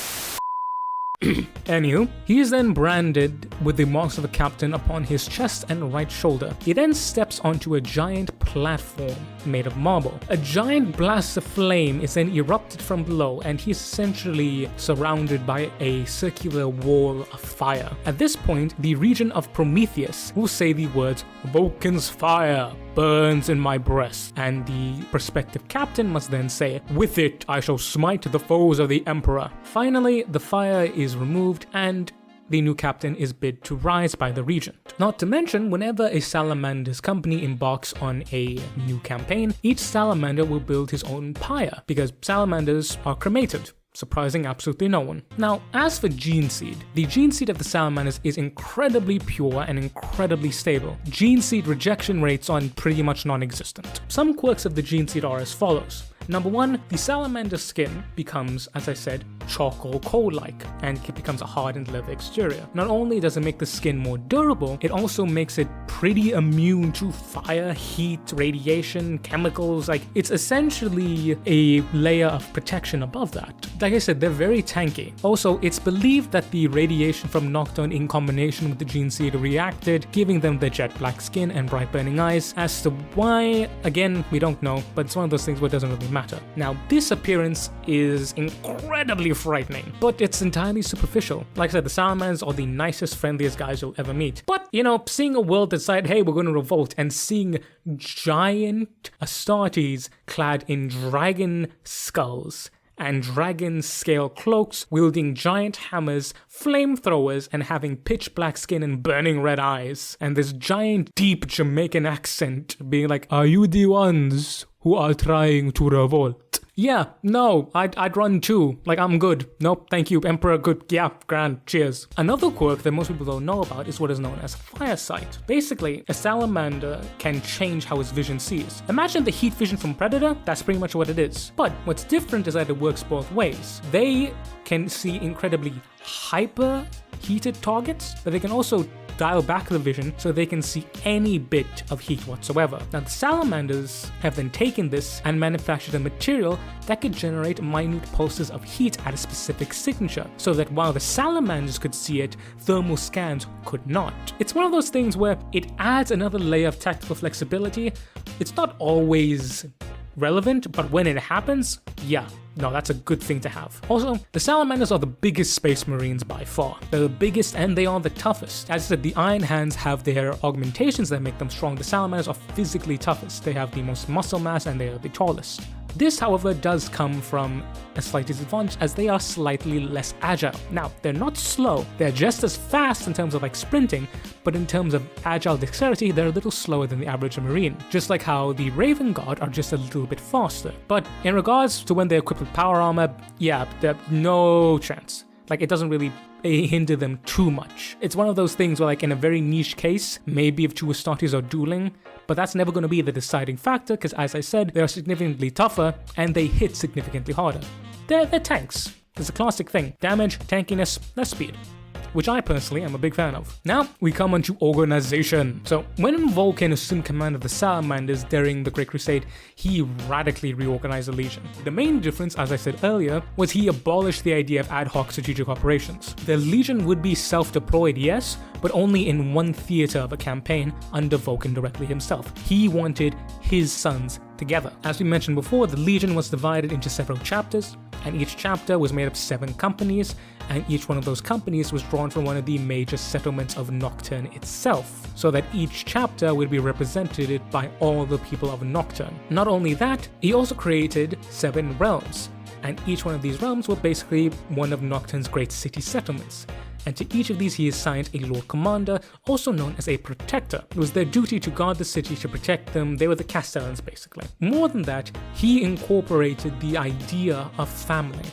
Anywho, he is then branded with the marks of a captain upon his chest and right shoulder. He then steps onto a giant platform made of marble. A giant blast of flame is then erupted from below, and he is essentially surrounded by a circular wall of fire. At this point, the region of Prometheus will say the words, "Vulcan's fire burns in my breast," and the prospective captain must then say, "With it I shall smite the foes of the Emperor." Finally, the fire is removed and the new captain is bid to rise by the regent. Not to mention, whenever a Salamander's company embarks on a new campaign, each Salamander will build his own pyre, because Salamanders are cremated, surprising absolutely no one. Now, as for gene seed, the gene seed of the Salamanders is incredibly pure and incredibly stable. Gene seed rejection rates are pretty much non-existent. Some quirks of the gene seed are as follows. Number 1, the salamander skin becomes, as I said, charcoal coal-like, and it becomes a hardened leather exterior. Not only does it make the skin more durable, it also makes it pretty immune to fire, heat, radiation, chemicals. Like, it's essentially a layer of protection above that. Like I said, they're very tanky. Also, it's believed that the radiation from Nocturne in combination with the gene seed reacted, giving them the jet black skin and bright burning eyes. As to why, again, we don't know, but it's one of those things where it doesn't really matter. Now, this appearance is incredibly frightening, but it's entirely superficial. Like I said, the Salamanders are the nicest, friendliest guys you'll ever meet. But, you know, seeing a world decide, hey, we're going to revolt, and seeing giant Astartes clad in dragon skulls and dragon scale cloaks, wielding giant hammers, flamethrowers, and having pitch black skin and burning red eyes, and this giant deep Jamaican accent being like, "Are you the ones who are trying to revolt?" Yeah, no, I'd run too. Like, I'm good. Nope, thank you, Emperor, good. Yeah, grand, cheers. Another quirk that most people don't know about is what is known as firesight. Basically, a salamander can change how his vision sees. Imagine the heat vision from Predator, that's pretty much what it is. But what's different is that it works both ways. They can see incredibly hyper heated targets, but they can also dial back the vision so they can see any bit of heat whatsoever. Now, the Salamanders have then taken this and manufactured a material that could generate minute pulses of heat at a specific signature, so that while the Salamanders could see it, thermal scans could not. It's one of those things where it adds another layer of tactical flexibility. It's not always relevant, but when it happens, yeah. No, that's a good thing to have. Also, the Salamanders are the biggest space marines by far. They're the biggest and they are the toughest. As I said, the Iron Hands have their augmentations that make them strong. The Salamanders are physically toughest. They have the most muscle mass and they are the tallest. This, however, does come from a slight disadvantage as they are slightly less agile. Now, they're not slow, they're just as fast in terms of like sprinting, but in terms of agile dexterity, they're a little slower than the average marine. Just like how the Raven Guard are just a little bit faster. But in regards to when they're equipped with power armor, yeah, there's no chance. Like, it doesn't really hinder them too much. It's one of those things where, like, in a very niche case, maybe if two Astartes are dueling, but that's never going to be the deciding factor because, as I said, they are significantly tougher and they hit significantly harder. They're tanks. It's a classic thing. Damage, tankiness, less speed, which I personally am a big fan of. Now, we come on to organization. So, when Vulcan assumed command of the Salamanders during the Great Crusade, he radically reorganized the Legion. The main difference, as I said earlier, was he abolished the idea of ad hoc strategic operations. The Legion would be self-deployed, yes, but only in one theater of a campaign under Vulcan directly himself. He wanted his sons together. As we mentioned before, the Legion was divided into several chapters, and each chapter was made of 7 companies, and each one of those companies was drawn from one of the major settlements of Nocturne itself, so that each chapter would be represented by all the people of Nocturne. Not only that, he also created 7 realms, and each one of these realms were basically one of Nocturne's great city settlements. And to each of these he assigned a Lord Commander, also known as a Protector. It was their duty to guard the city, to protect them. They were the Castellans, basically. More than that, he incorporated the idea of family.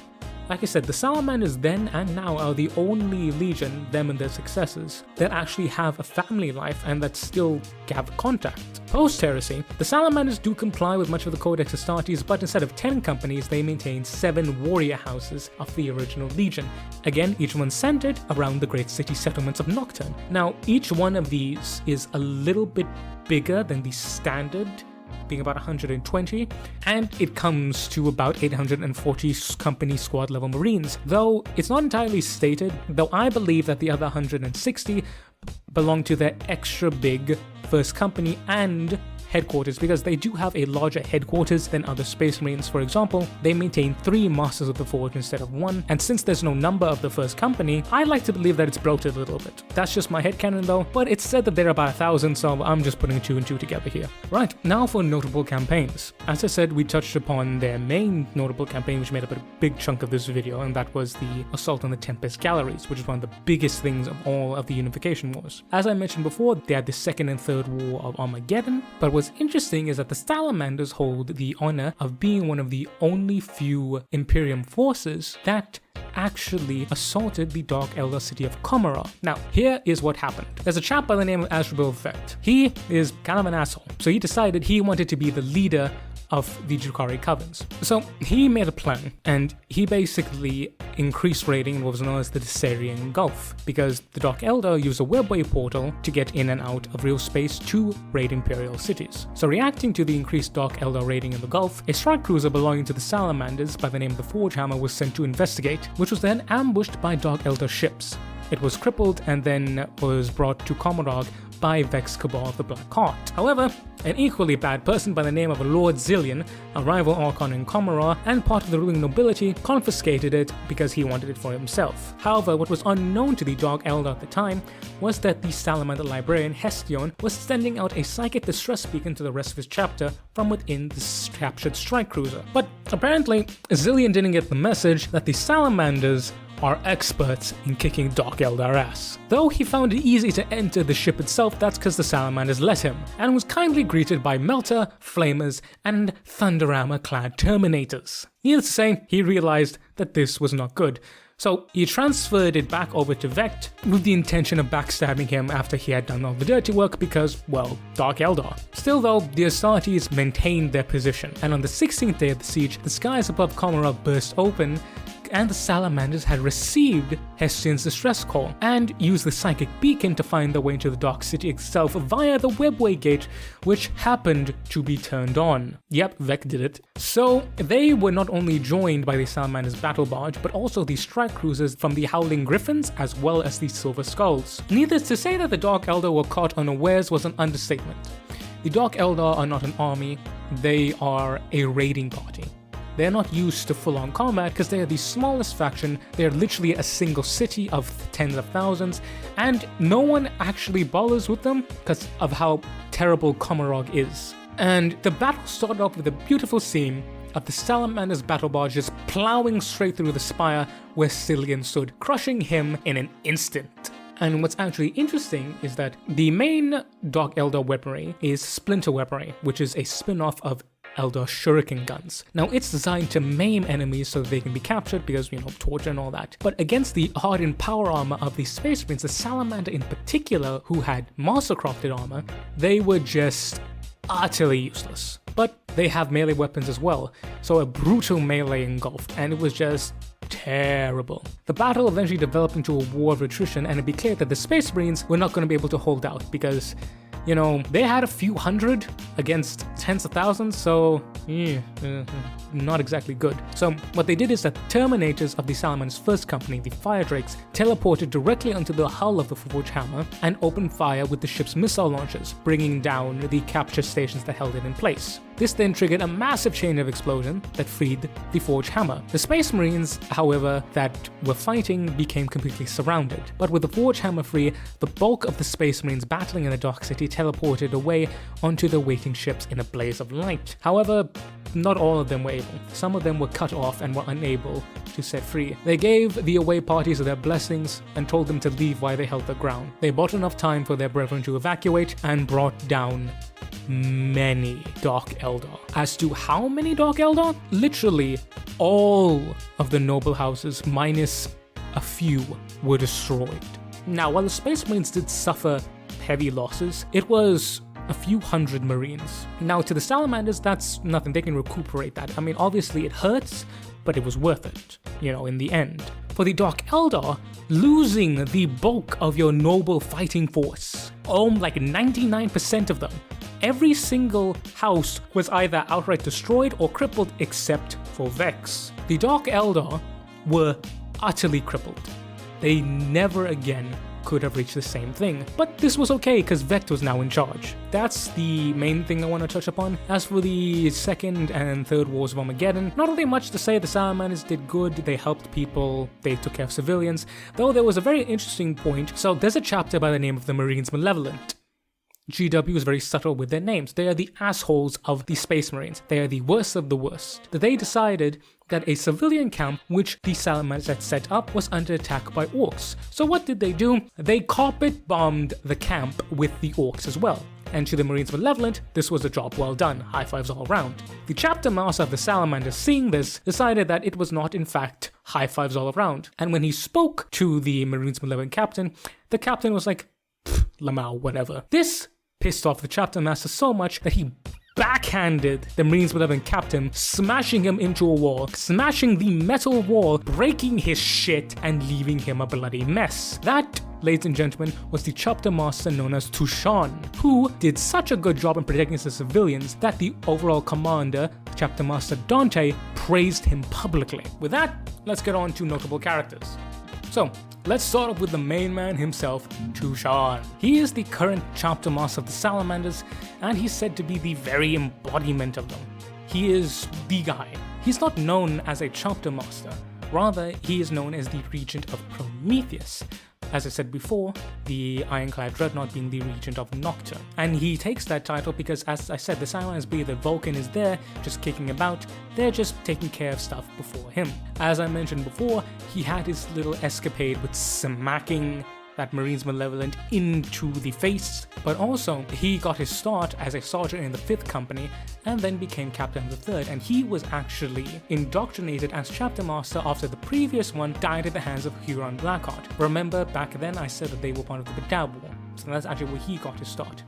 Like I said, the Salamanders then and now are the only Legion, them and their successors, that actually have a family life and that still have contact. Post-Heresy, the Salamanders do comply with much of the Codex Astartes, but instead of 10 companies, they maintain 7 warrior houses of the original Legion. Again, each one centered around the great city settlements of Nocturne. Now, each one of these is a little bit bigger than the standard, being about 120, and it comes to about 840 company squad level Marines, though it's not entirely stated, though I believe that the other 160 belong to their extra big first company and headquarters, because they do have a larger headquarters than other Space Marines. For example, they maintain 3 Masters of the Forge instead of 1, and since there's no number of the first company, I like to believe that it's bloated a little bit. That's just my headcanon though, but it's said that they're about 1,000, so I'm just putting 2 and 2 together here. Right, now for notable campaigns. As I said, we touched upon their main notable campaign, which made up a big chunk of this video, and that was the Assault on the Tempest Galleries, which is one of the biggest things of all of the Unification Wars. As I mentioned before, they had the second and third War of Armageddon, but what's interesting is that the Salamanders hold the honor of being one of the only few Imperium forces that actually assaulted the Dark Elder city of Commorragh. Now, here is what happened. There's a chap by the name of Asriel Vect. He is kind of an asshole, so he decided he wanted to be the leader of the Drukhari Covens. So he made a plan, and he basically increased raiding in what was known as the Desarian Gulf, because the Dark Elder used a webway portal to get in and out of real space to raid Imperial cities. So reacting to the increased Dark Elder raiding in the Gulf, a strike cruiser belonging to the Salamanders by the name of the Forgehammer was sent to investigate, which was then ambushed by Dark Elder ships. It was crippled and then was brought to Commorragh by Vex Cabal of the Black Heart. However, an equally bad person by the name of Lord Zillion, a rival Archon in Commorragh and part of the ruling nobility, confiscated it because he wanted it for himself. However, what was unknown to the Dark Elder at the time was that the Salamander librarian Hestion was sending out a psychic distress beacon to the rest of his chapter from within the captured strike cruiser. But apparently, Zillion didn't get the message that the Salamanders are experts in kicking Dark Elder ass. Though he found it easy to enter the ship itself, that's because the Salamanders let him, and was kindly greeted by Melter, Flamers, and Thunderhammer-clad Terminators. Needless to say, he realized that this was not good, so he transferred it back over to Vect with the intention of backstabbing him after he had done all the dirty work because, well, Dark Eldar. Still though, the Astartes maintained their position, and on the 16th day of the siege, the skies above Commorragh burst open, and the Salamanders had received Hestion's distress call and used the psychic beacon to find their way into the Dark City itself via the webway gate, which happened to be turned on. Yep, Vec did it. So they were not only joined by the Salamanders battle barge, but also the strike cruisers from the Howling Griffins as well as the Silver Skulls. Needless to say that the Dark Elder were caught unawares was an understatement. The Dark Eldar are not an army, they are a raiding party. They're not used to full-on combat because they are the smallest faction, they're literally a single city of tens of thousands, and no one actually bothers with them because of how terrible Commorragh is. And the battle started off with a beautiful scene of the Salamander's battle barges plowing straight through the spire where Cillian stood, crushing him in an instant. And what's actually interesting is that the main Dark Elder weaponry is Splinter weaponry, which is a spin-off of Eldar shuriken guns. Now it's designed to maim enemies so that they can be captured because, torture and all that. But against the hardened power armor of the Space Marines, the Salamander in particular, who had mastercrafted armor, they were just utterly useless. But they have melee weapons as well, so a brutal melee engulfed, and it was just terrible. The battle eventually developed into a war of attrition, and it became clear that the Space Marines were not going to be able to hold out because they had a few hundred against tens of thousands, so not exactly good. So what they did is that the Terminators of the Salamander's first company, the Fire Drakes, teleported directly onto the hull of the Forgehammer and opened fire with the ship's missile launchers, bringing down the capture stations that held it in place. This then triggered a massive chain of explosion that freed the Forge Hammer. The Space Marines, however, that were fighting became completely surrounded. But with the Forge Hammer free, the bulk of the Space Marines battling in the Dark City teleported away onto the waiting ships in a blaze of light. However, not all of them were able. Some of them were cut off and were unable to set free. They gave the away parties their blessings and told them to leave while they held the ground. They bought enough time for their brethren to evacuate and brought down many Dark Eldar. As to how many Dark Eldar? Literally all of the noble houses minus a few were destroyed. Now, while the Space Marines did suffer heavy losses, it was a few hundred Marines. Now, to the Salamanders, that's nothing. They can recuperate that. I mean, obviously it hurts, but it was worth it, in the end. For the Dark Eldar, losing the bulk of your noble fighting force, like 99% of them, every single house was either outright destroyed or crippled except for Vex. The Dark Eldar were utterly crippled. They never again could have reached the same thing. But this was okay because Vex was now in charge. That's the main thing I want to touch upon. As for the second and third wars of Armageddon, not really much to say. The Salamanders did good, they helped people, they took care of civilians, though there was a very interesting point. So there's a chapter by the name of the Marines Malevolent. GW is very subtle with their names. They are the assholes of the Space Marines. They are the worst of the worst. They decided that a civilian camp which the Salamanders had set up was under attack by orcs. So what did they do? They carpet bombed the camp with the orcs as well. And to the Marines Malevolent, this was a job well done. High fives all around. The chapter master of the Salamanders, seeing this, decided that it was not in fact high fives all around. And when he spoke to the Marines Malevolent captain, the captain was like, Lamau, whatever. This pissed off the chapter master so much that he backhanded the Marines Malevolent captain, smashing him into a wall, smashing the metal wall, breaking his shit, and leaving him a bloody mess. That, ladies and gentlemen, was the chapter master known as Tushan, who did such a good job in protecting the civilians that the overall commander, chapter master Dante, praised him publicly. With that, let's get on to notable characters. So, let's start off with the main man himself, Tushan. He is the current chapter master of the Salamanders, and he's said to be the very embodiment of them. He is the guy. He's not known as a chapter master, rather he is known as the regent of Prometheus. As I said before, the Ironclad Dreadnought being the regent of Nocturne. And he takes that title because, as I said, the Salamanders believe that Vulcan is there, just kicking about. They're just taking care of stuff before him. As I mentioned before, he had his little escapade with smacking that Marines Malevolent into the face, but also he got his start as a sergeant in the 5th Company and then became captain of the 3rd, and he was actually indoctrinated as chapter master after the previous one died at the hands of Huron Blackheart. Remember, back then I said that they were part of the Badab War, so that's actually where he got his start.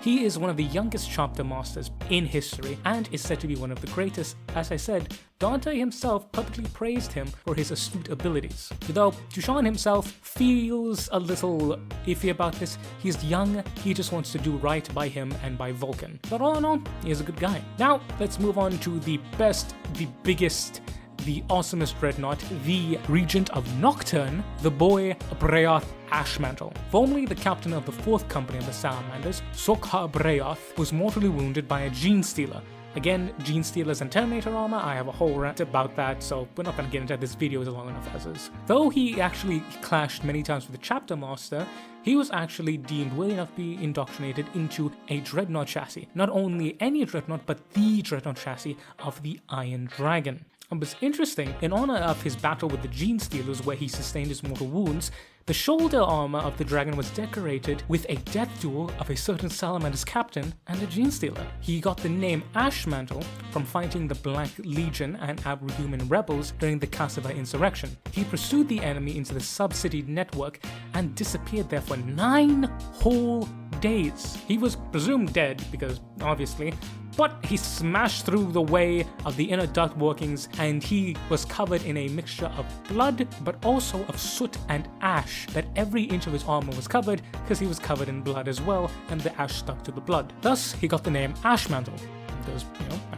He is one of the youngest chapter masters in history and is said to be one of the greatest. As I said, Dante himself publicly praised him for his astute abilities. Though Tushan himself feels a little iffy about this. He's young, he just wants to do right by him and by Vulcan. But all in all, he is a good guy. Now, let's move on to the best, the biggest, the awesomest dreadnought, the Regent of Nocturne, the boy Breath Ashmantle. Formerly the captain of the 4th Company of the Salamanders, Sokha Breath was mortally wounded by a Gene Stealer. Again, Gene Stealers and Terminator armor, I have a whole rant about that, so we're not going to get into that. This video is long enough as is. Though he actually clashed many times with the Chapter Master, he was actually deemed worthy enough to be indoctrinated into a Dreadnought chassis. Not only any Dreadnought, but the Dreadnought chassis of the Iron Dragon. And what's interesting, in honor of his battle with the Gene Stealers where he sustained his mortal wounds, the shoulder armor of the dragon was decorated with a death duel of a certain Salamander's captain and a Gene Stealer. He got the name Ashmantle from fighting the Black Legion and Abrehuman rebels during the Cassava insurrection. He pursued the enemy into the sub-city network and disappeared there for 9 whole days. He was presumed dead because, obviously, but he smashed through the way of the inner duct workings and he was covered in a mixture of blood but also of soot and ash, that every inch of his armor was covered because he was covered in blood as well and the ash stuck to the blood. Thus, he got the name Ashmantle. Because,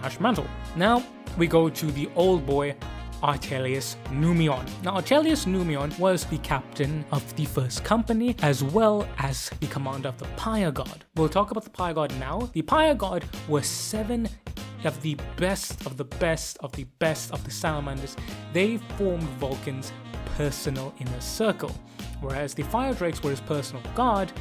Ashmantle. Now, we go to the old boy, Artelius Numion. Now, Artelius Numion was the captain of the 1st Company as well as the commander of the Pyre Guard. We'll talk about the Pyre Guard now. The Pyre Guard were 7 have the best of the best of the best of the Salamanders. They formed Vulcan's personal inner circle, whereas the Fire Drakes were his personal guard.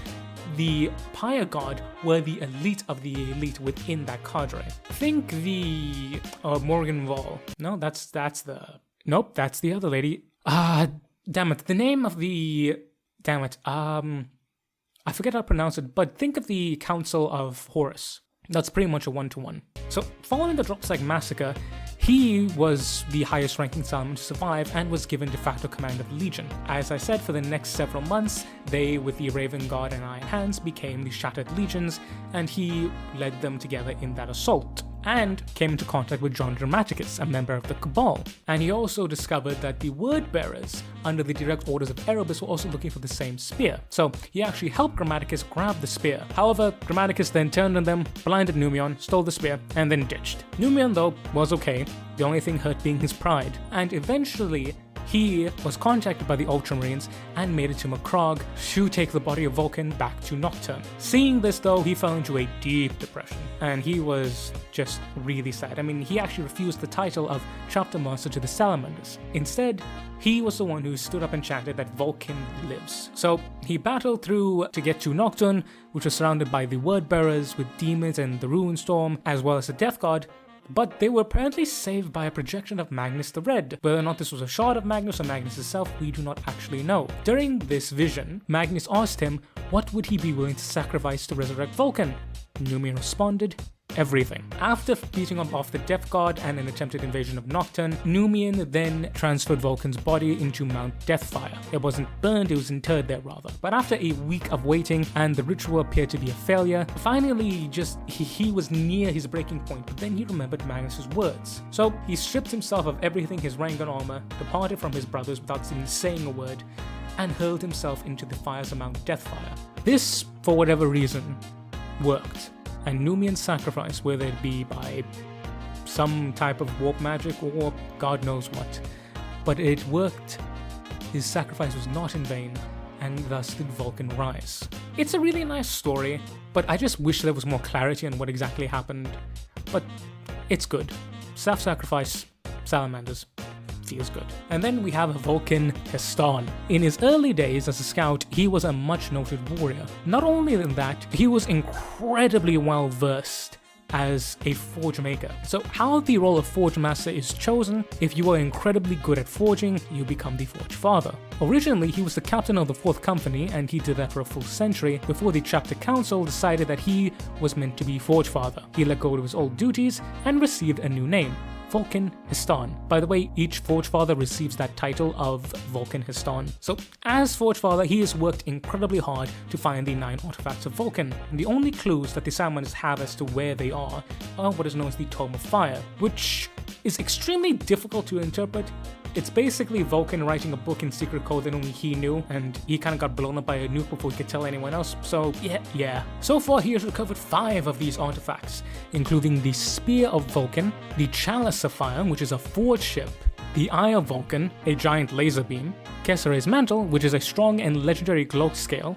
The Pyre Guard were the elite of the elite within that cadre. Think the Morgan Wall. No, that's the... Nope, that's the other lady. Damn it. The name of the... Damn it. I forget how to pronounce it, but think of the Council of Horus. That's pretty much a one-to-one. So, following the Dropsite Massacre, he was the highest ranking Salamander to survive and was given de facto command of Legion. As I said, for the next several months, they, with the Raven Guard and Iron Hands, became the Shattered Legions, and he led them together in that assault, and came into contact with John Dramaticus, a member of the Cabal. And he also discovered that the Word Bearers, under the direct orders of Erebus, were also looking for the same spear. So he actually helped Grammaticus grab the spear. However, Grammaticus then turned on them, blinded Numion, stole the spear, and then ditched. Numion, though, was okay. The only thing hurt being his pride. And eventually, he was contacted by the Ultramarines and made it to Macrogg to take the body of Vulcan back to Nocturne. Seeing this though, he fell into a deep depression, and he was just really sad. I mean, he actually refused the title of Chapter Master to the Salamanders. Instead, he was the one who stood up and chanted that Vulcan lives. So he battled through to get to Nocturne, which was surrounded by the Word Bearers with demons and the Ruin Storm, as well as the Death Guard. But they were apparently saved by a projection of Magnus the Red. Whether or not this was a shard of Magnus or Magnus himself, we do not actually know. During this vision, Magnus asked him what would he be willing to sacrifice to resurrect Vulcan. Numion responded, everything. After beating off the Death Guard and an attempted invasion of Nocturne, Numion then transferred Vulcan's body into Mount Deathfire. It wasn't burned, it was interred there rather. But after a week of waiting and the ritual appeared to be a failure, finally he was near his breaking point, but then he remembered Magnus's words. So he stripped himself of everything, his rank and armor, departed from his brothers without even saying a word, and hurled himself into the fires of Mount Deathfire. This, for whatever reason, worked. And Numion's sacrifice, whether it be by some type of warp magic or God knows what, but it worked. His sacrifice was not in vain, and thus did Vulcan rise. It's a really nice story, but I just wish there was more clarity on what exactly happened. But it's good. Self-sacrifice, Salamanders, feels good. And then we have Vulcan Heston. In his early days as a scout, he was a much noted warrior. Not only than that, he was incredibly well versed as a forge maker. So how the role of Forge Master is chosen: if you are incredibly good at forging, you become the Forge Father. Originally, he was the captain of the 4th Company, and he did that for a full century before the Chapter Council decided that he was meant to be Forge Father. He let go of his old duties and received a new name: Vulcan Heston. By the way, each Forge Father receives that title of Vulcan Heston. So, as Forge Father, he has worked incredibly hard to find the 9 artifacts of Vulcan. And the only clues that the Salamanders have as to where they are what is known as the Tome of Fire, which is extremely difficult to interpret. It's basically Vulcan writing a book in secret code that only he knew, and he kind of got blown up by a nuke before he could tell anyone else, so yeah. So far he has recovered 5 of these artifacts, including the Spear of Vulcan, the Chalice of Fire, which is a forge ship, the Eye of Vulcan, a giant laser beam, Kessere's Mantle, which is a strong and legendary cloak scale,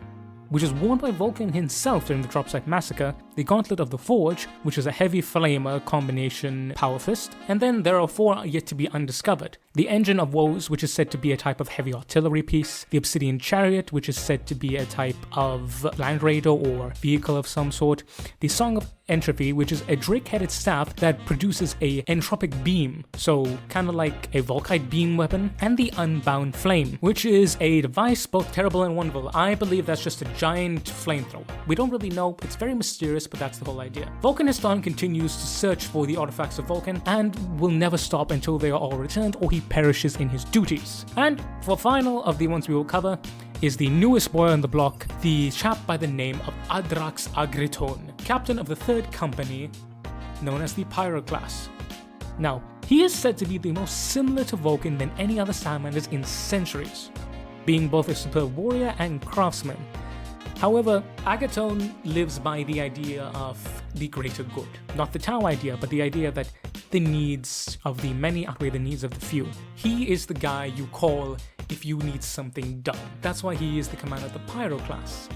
which is worn by Vulcan himself during the Dropsite Massacre, the Gauntlet of the Forge, which is a heavy flamer combination power fist, and then there are 4 yet to be undiscovered. The Engine of Woes, which is said to be a type of heavy artillery piece, the Obsidian Chariot, which is said to be a type of land raider or vehicle of some sort, the Song of Entropy, which is a drake-headed staff that produces a entropic beam, so kind of like a Volkite beam weapon, and the Unbound Flame, which is a device both terrible and wonderful. I believe that's just a giant flamethrower. We don't really know, it's very mysterious, but that's the whole idea. Vulcan Heston continues to search for the artifacts of Vulcan, and will never stop until they are all returned or he perishes in his duties. And for final of the ones we will cover is the newest boy on the block, the chap by the name of Adrax Agriton, captain of the 3rd Company, known as the Pyro class. Now, he is said to be the most similar to Vulcan than any other Salamanders in centuries, being both a superb warrior and craftsman. However, Agaton lives by the idea of the greater good. Not the Tau idea, but the idea that the needs of the many outweigh the needs of the few. He is the guy you call if you need something done. That's why he is the commander of the Pyro class.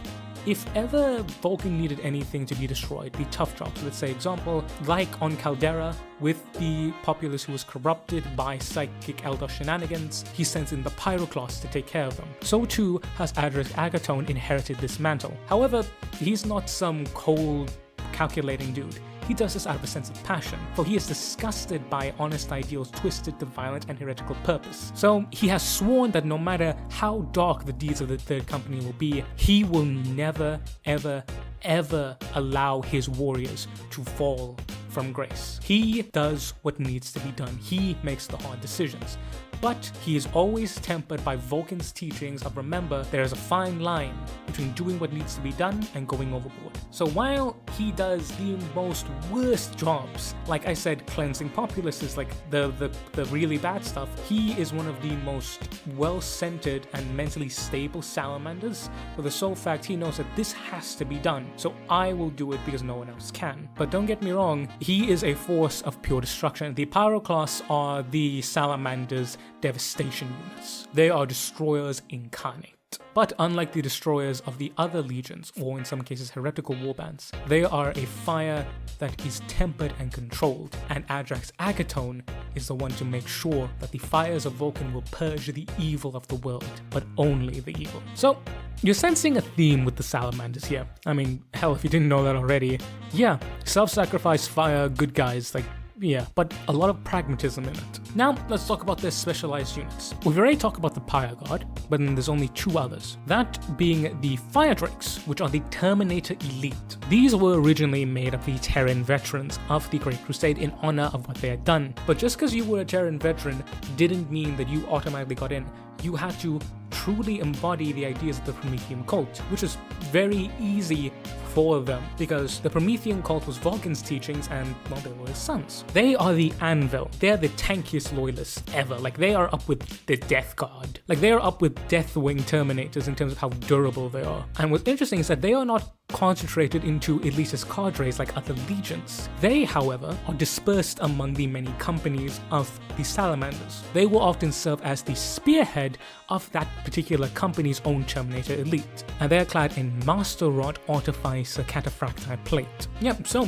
if ever Vulcan needed anything to be destroyed, the tough jobs, let's say example, like on Caldera, with the populace who was corrupted by psychic Eldar shenanigans, he sends in the Pyroclasts to take care of them. So too has Adric Agatone inherited this mantle. However, he's not some cold, calculating dude. He does this out of a sense of passion, for he is disgusted by honest ideals twisted to violent and heretical purpose. So he has sworn that no matter how dark the deeds of the Third Company will be, he will never, ever, ever allow his warriors to fall from grace. He does what needs to be done. He makes the hard decisions. But he is always tempered by Vulcan's teachings of, remember, there is a fine line between doing what needs to be done and going overboard. So while he does the most worst jobs, like I said, cleansing populaces, like the really bad stuff, he is one of the most well-centered and mentally stable salamanders, for the sole fact he knows that this has to be done, so I will do it because no one else can. But don't get me wrong, he is a force of pure destruction. The Pyroclasts are the salamanders' devastation units. They are destroyers incarnate. But unlike the destroyers of the other legions, or in some cases heretical warbands, they are a fire that is tempered and controlled, and Adric Agatone is the one to make sure that the fires of Vulcan will purge the evil of the world, but only the evil. So, you're sensing a theme with the Salamanders here. I mean, hell, if you didn't know that already, yeah, self-sacrifice fire, good guys, like, yeah, but a lot of pragmatism in it. Now, let's talk about their specialized units. We've already talked about the Pyre Guard, but then there's only two others. That being the Fire Drakes, which are the Terminator Elite. These were originally made of the Terran veterans of the Great Crusade in honor of what they had done. But just because you were a Terran veteran didn't mean that you automatically got in. You had to truly embody the ideas of the Promethean cult, which is very easy for them because the Promethean cult was Vulcan's teachings and, well, they were his sons. They are the Anvil. They're the tankiest loyalists ever. Like, they are up with the Death Guard. Like, they are up with Deathwing Terminators in terms of how durable they are. And what's interesting is that they are not concentrated into elitist cadres like other legions. They, however, are dispersed among the many companies of the Salamanders. They will often serve as the spearhead of that particular company's own Terminator elite, and they're clad in Master Rod Artificer Cataphracti plate. Yep, so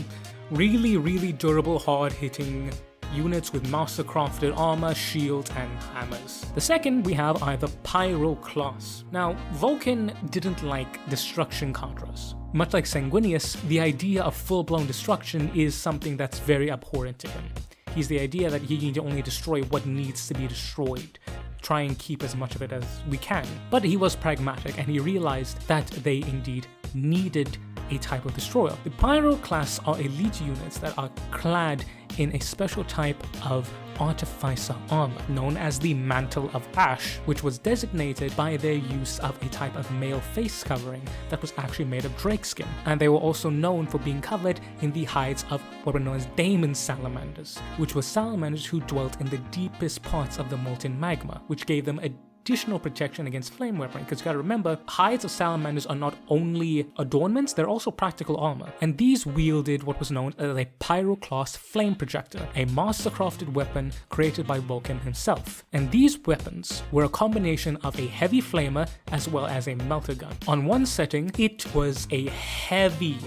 really durable, hard-hitting units with master-crafted armor, shields, and hammers. The second, we have either Pyroclasts. Now, Vulcan didn't like destruction cadres. Much like Sanguinius, the idea of full-blown destruction is something that's very abhorrent to him. He's the idea that he can only destroy what needs to be destroyed, try and keep as much of it as we can. But he was pragmatic and he realized that they indeed needed a type of destroyer. The Pyroclasts are elite units that are clad in a special type of artificer armor known as the Mantle of Ash, which was designated by their use of a type of male face covering that was actually made of drake skin. And they were also known for being covered in the hides of what were known as Daemon Salamanders, which were salamanders who dwelt in the deepest parts of the molten magma, which gave them additional protection against flame weaponry, because you gotta remember, hides of salamanders are not only adornments, they're also practical armor. And these wielded what was known as a Pyroclast flame projector, a master-crafted weapon created by Vulcan himself. And these weapons were a combination of a heavy flamer as well as a melter gun. On one setting, it was a heavy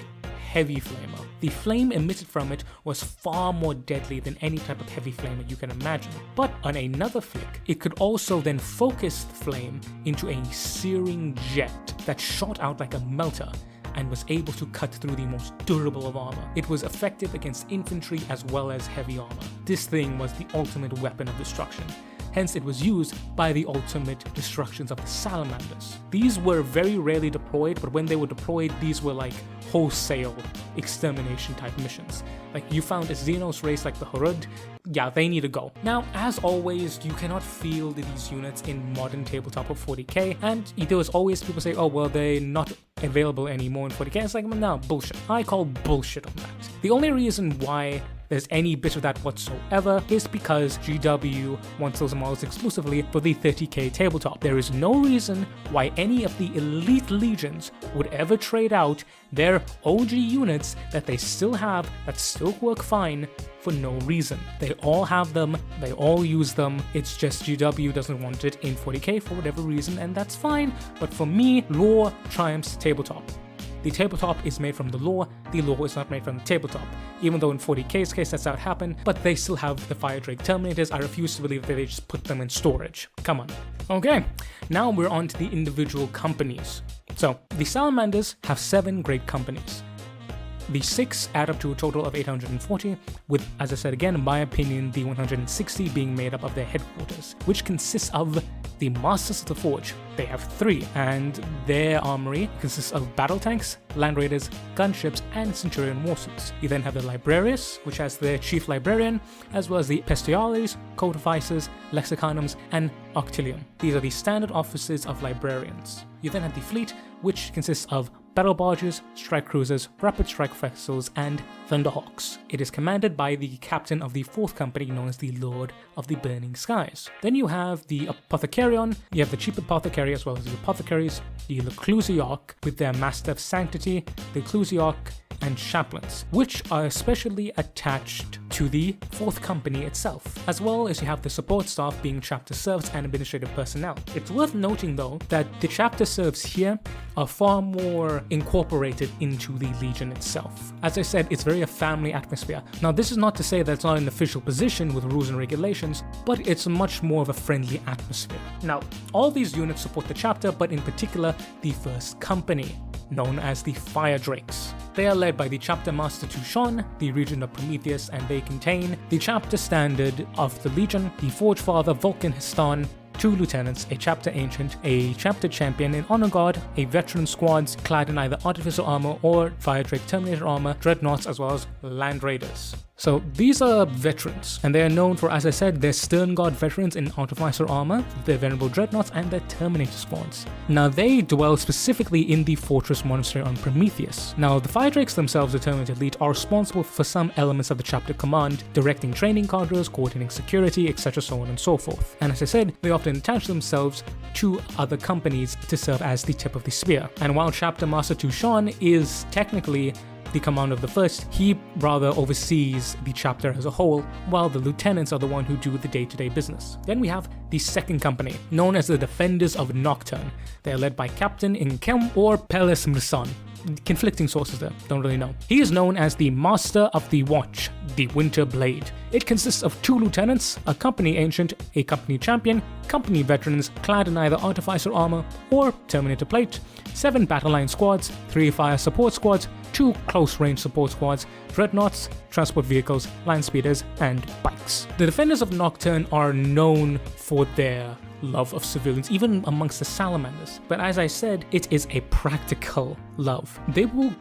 flamer. The flame emitted from it was far more deadly than any type of heavy flamer you can imagine. But on another flick, it could also then focus the flame into a searing jet that shot out like a melter and was able to cut through the most durable of armor. It was effective against infantry as well as heavy armor. This thing was the ultimate weapon of destruction. Hence, it was used by the ultimate destructions of the Salamanders. These were very rarely deployed, but when they were deployed, these were like wholesale extermination type missions. Like, you found a Xenos race like the Horud, yeah, they need to go. Now, as always, you cannot field these units in modern tabletop of 40k, and there was always people say, oh, well, they're not available anymore in 40k. It's like, no, bullshit. I call bullshit on that. The only reason why there's any bit of that whatsoever is because GW wants those models exclusively for the 30k tabletop. There is no reason why any of the elite legions would ever trade out their OG units that they still have, that still work fine, for no reason. They all have them, they all use them, it's just GW doesn't want it in 40k for whatever reason, and that's fine, but for me, lore triumphs tabletop. the tabletop is made from the lore is not made from the tabletop. Even though in 40k's case that's how it happened, but they still have the Fire Drake Terminators. I refuse to believe that they just put them in storage. Come on. Okay, now we're on to the individual companies. So, the Salamanders have 7 great companies. The 6 add up to a total of 840, with, as I said again, in my opinion, the 160 being made up of their headquarters, which consists of the Masters of the Forge. They have 3, and their armory consists of battle tanks, land raiders, gunships, and Centurion warsuits. You then have the Librarius, which has their chief librarian, as well as the Bestiaries, Codificers, Lexicanums, and Octilium. These are the standard offices of librarians. You then have the fleet, which consists of battle barges, strike cruisers, rapid strike vessels, and Thunderhawks. It is commanded by the captain of the 4th company, known as the Lord of the Burning Skies. Then you have the Apothecarion, you have the Chief Apothecary as well as the Apothecaries, the Ecclesiarch with their Master of Sanctity, the Ecclesiarch, and chaplains, which are especially attached to the 4th company itself, as well as you have the support staff being chapter serfs and administrative personnel. It's worth noting though that the chapter serfs here are far more incorporated into the Legion itself. As I said, it's very a family atmosphere. Now this is not to say that it's not an official position with rules and regulations, but it's much more of a friendly atmosphere. Now, all these units support the chapter, but in particular the 1st company, known as the Fire Drakes. They are led by the Chapter Master Tushon, the Regent of Prometheus, and they contain the Chapter Standard of the Legion, the Forge Father Vulcan Histan, 2 lieutenants, a chapter ancient, a chapter champion, an honor guard, a veteran squads clad in either artificial armor or Fire Drake Terminator armor, dreadnoughts, as well as land raiders. So these are veterans, and they are known for, as I said, their Stern Guard veterans in Artificer armor, their Venerable Dreadnoughts, and their Terminator squads. Now they dwell specifically in the Fortress Monastery on Prometheus. Now the Fire Drakes themselves, the Terminator Elite, are responsible for some elements of the chapter command, directing training cadres, coordinating security, etc., so on and so forth. And as I said, they often attach themselves to other companies to serve as the tip of the spear. And while Chapter Master Tushon is technically the commander of the 1st, he rather oversees the chapter as a whole, while the lieutenants are the one who do the day-to-day business. Then we have the 2nd company, known as the Defenders of Nocturne. They are led by Captain Inkem or Pelis Mrsan. Conflicting sources there, don't really know. He is known as the Master of the Watch, the Winter Blade. It consists of 2 lieutenants, a company ancient, a company champion, company veterans clad in either artificer armor or Terminator plate, 7 battle line squads, 3 fire support squads, 2 close range support squads, dreadnoughts, transport vehicles, land speeders, and bikes. The Defenders of Nocturne are known for their love of civilians, even amongst the Salamanders. But as I said, it is a practical love. They will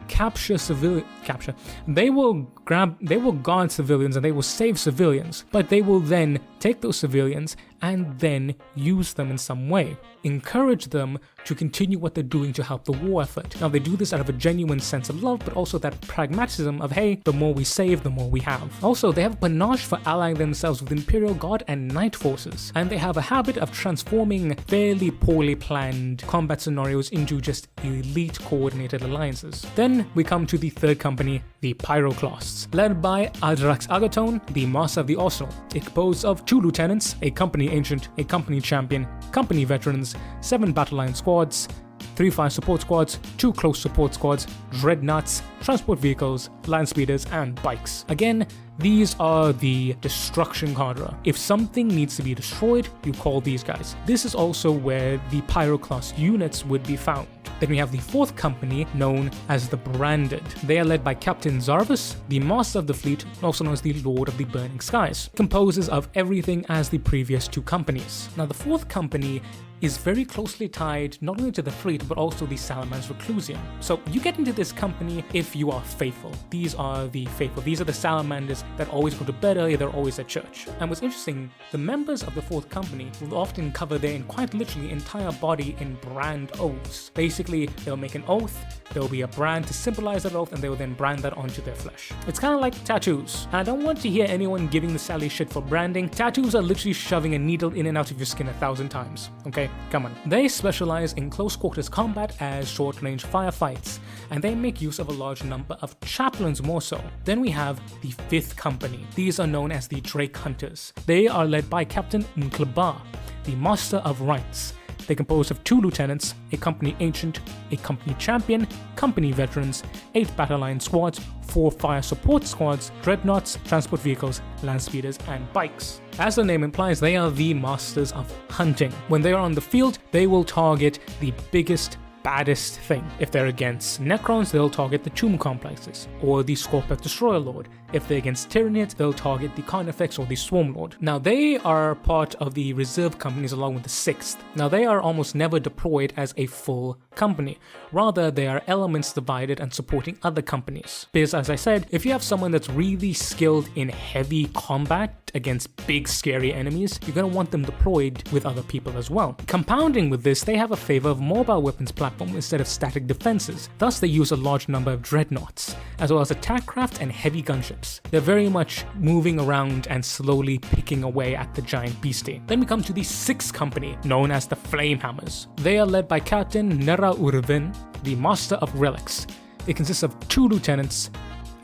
they will guard civilians and they will save civilians, but they will then take those civilians and then use them in some way. Encourage them to continue what they're doing to help the war effort. Now they do this out of a genuine sense of love, but also that pragmatism of, hey, the more we save, the more we have. Also, they have a panache for allying themselves with Imperial Guard and Night Forces, and they have a habit of transforming fairly poorly planned combat scenarios into just elite coordinated alliances. Then we come to the 3rd company, the Pyroclasts, led by Adrax Agaton, the Master of the Arsenal. It composed of 2 lieutenants, a company ancient, a company champion, company veterans, 7 battle line squads, 3 fire support squads, 2 close support squads, dreadnoughts, transport vehicles, land speeders, and bikes. Again, these are the destruction cadre. If something needs to be destroyed, you call these guys. This is also where the Pyroclast units would be found. Then we have the 4th company, known as the Branded. They are led by Captain Zarvus, the Master of the Fleet, also known as the Lord of the Burning Skies. Composes of everything as the previous 2 companies. Now the 4th company is very closely tied not only to the fleet but also the Salamanders Reclusium. So you get into this company if you are faithful. These are the faithful. These are the Salamanders that always go to bed early, they're always at church. And what's interesting, the members of the 4th company will often cover their quite literally entire body in brand oaths. Basically, they'll make an oath, there will be a brand to symbolize that oath, and they will then brand that onto their flesh. It's kind of like tattoos. And I don't want to hear anyone giving the Sally shit for branding. Tattoos are literally shoving a needle in and out of your skin 1,000 times. Okay, come on. They specialize in close quarters combat as short range firefights, and they make use of a large number of chaplains more so. Then we have the 5th company. These are known as the Drake Hunters. They are led by Captain Nklaba, the Master of Rights. They compose of 2 lieutenants, a company ancient, a company champion, company veterans, 8 battle line squads, 4 fire support squads, dreadnoughts, transport vehicles, land speeders, and bikes. As the name implies, they are the masters of hunting. When they are on the field, they will target the biggest, baddest thing. If they're against Necrons, they'll target the tomb complexes, or the Scorpion Destroyer Lord. If they're against Tyranids, they'll target the Carnifex or the Swarm Lord. Now, they are part of the reserve companies along with the 6th. Now, they are almost never deployed as a full company. Rather, they are elements divided and supporting other companies. Because, as I said, if you have someone that's really skilled in heavy combat against big, scary enemies, you're going to want them deployed with other people as well. Compounding with this, they have a favor of mobile weapons platform instead of static defenses. Thus, they use a large number of dreadnoughts, as well as attack craft and heavy gunships. They're very much moving around and slowly picking away at the giant beastie. Then we come to the 6th company, known as the Flamehammers. They are led by Captain Nera-Urvin, the Master of Relics. It consists of 2 lieutenants,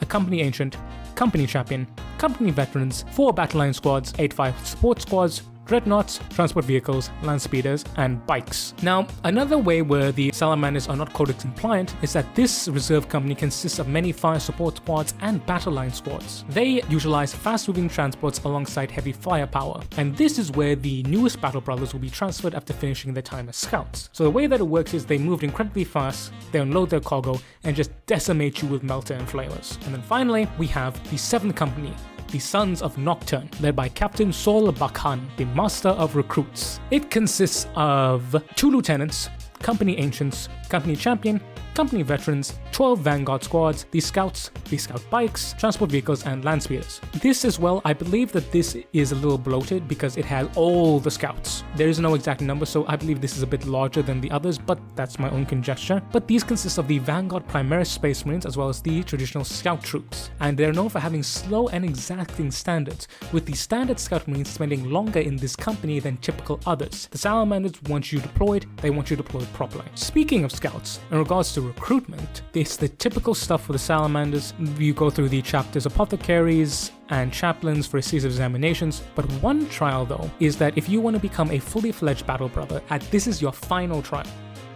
a company ancient, company champion, company veterans, 4 battle line squads, 8 fire support squads, dreadnoughts, transport vehicles, land speeders, and bikes. Now, another way where the Salamanders are not codex compliant is that this reserve company consists of many fire support squads and battle line squads. They utilize fast-moving transports alongside heavy firepower, and this is where the newest Battle Brothers will be transferred after finishing their time as scouts. So the way that it works is they move incredibly fast, they unload their cargo, and just decimate you with melter and flamers. And then finally, we have the 7th company, the Sons of Nocturne, led by Captain Sol Bakhan, the Master of Recruits. It consists of 2 lieutenants, company ancients, company champion, company veterans, 12 vanguard squads, the scouts, the scout bikes, transport vehicles, and land speeders. This as well, I believe that this is a little bloated because it has all the scouts. There is no exact number, so I believe this is a bit larger than the others, but that's my own conjecture. But these consist of the Vanguard Primaris Space Marines as well as the traditional scout troops, and they're known for having slow and exacting standards, with the standard scout marines spending longer in this company than typical others. The Salamanders want you deployed, they want you deployed properly. Speaking of scouts, in regards to recruitment, it's the typical stuff for the Salamanders. You go through the chapters apothecaries and chaplains for a series of examinations, but one trial though is that if you want to become a fully fledged battle brother, this is your final trial.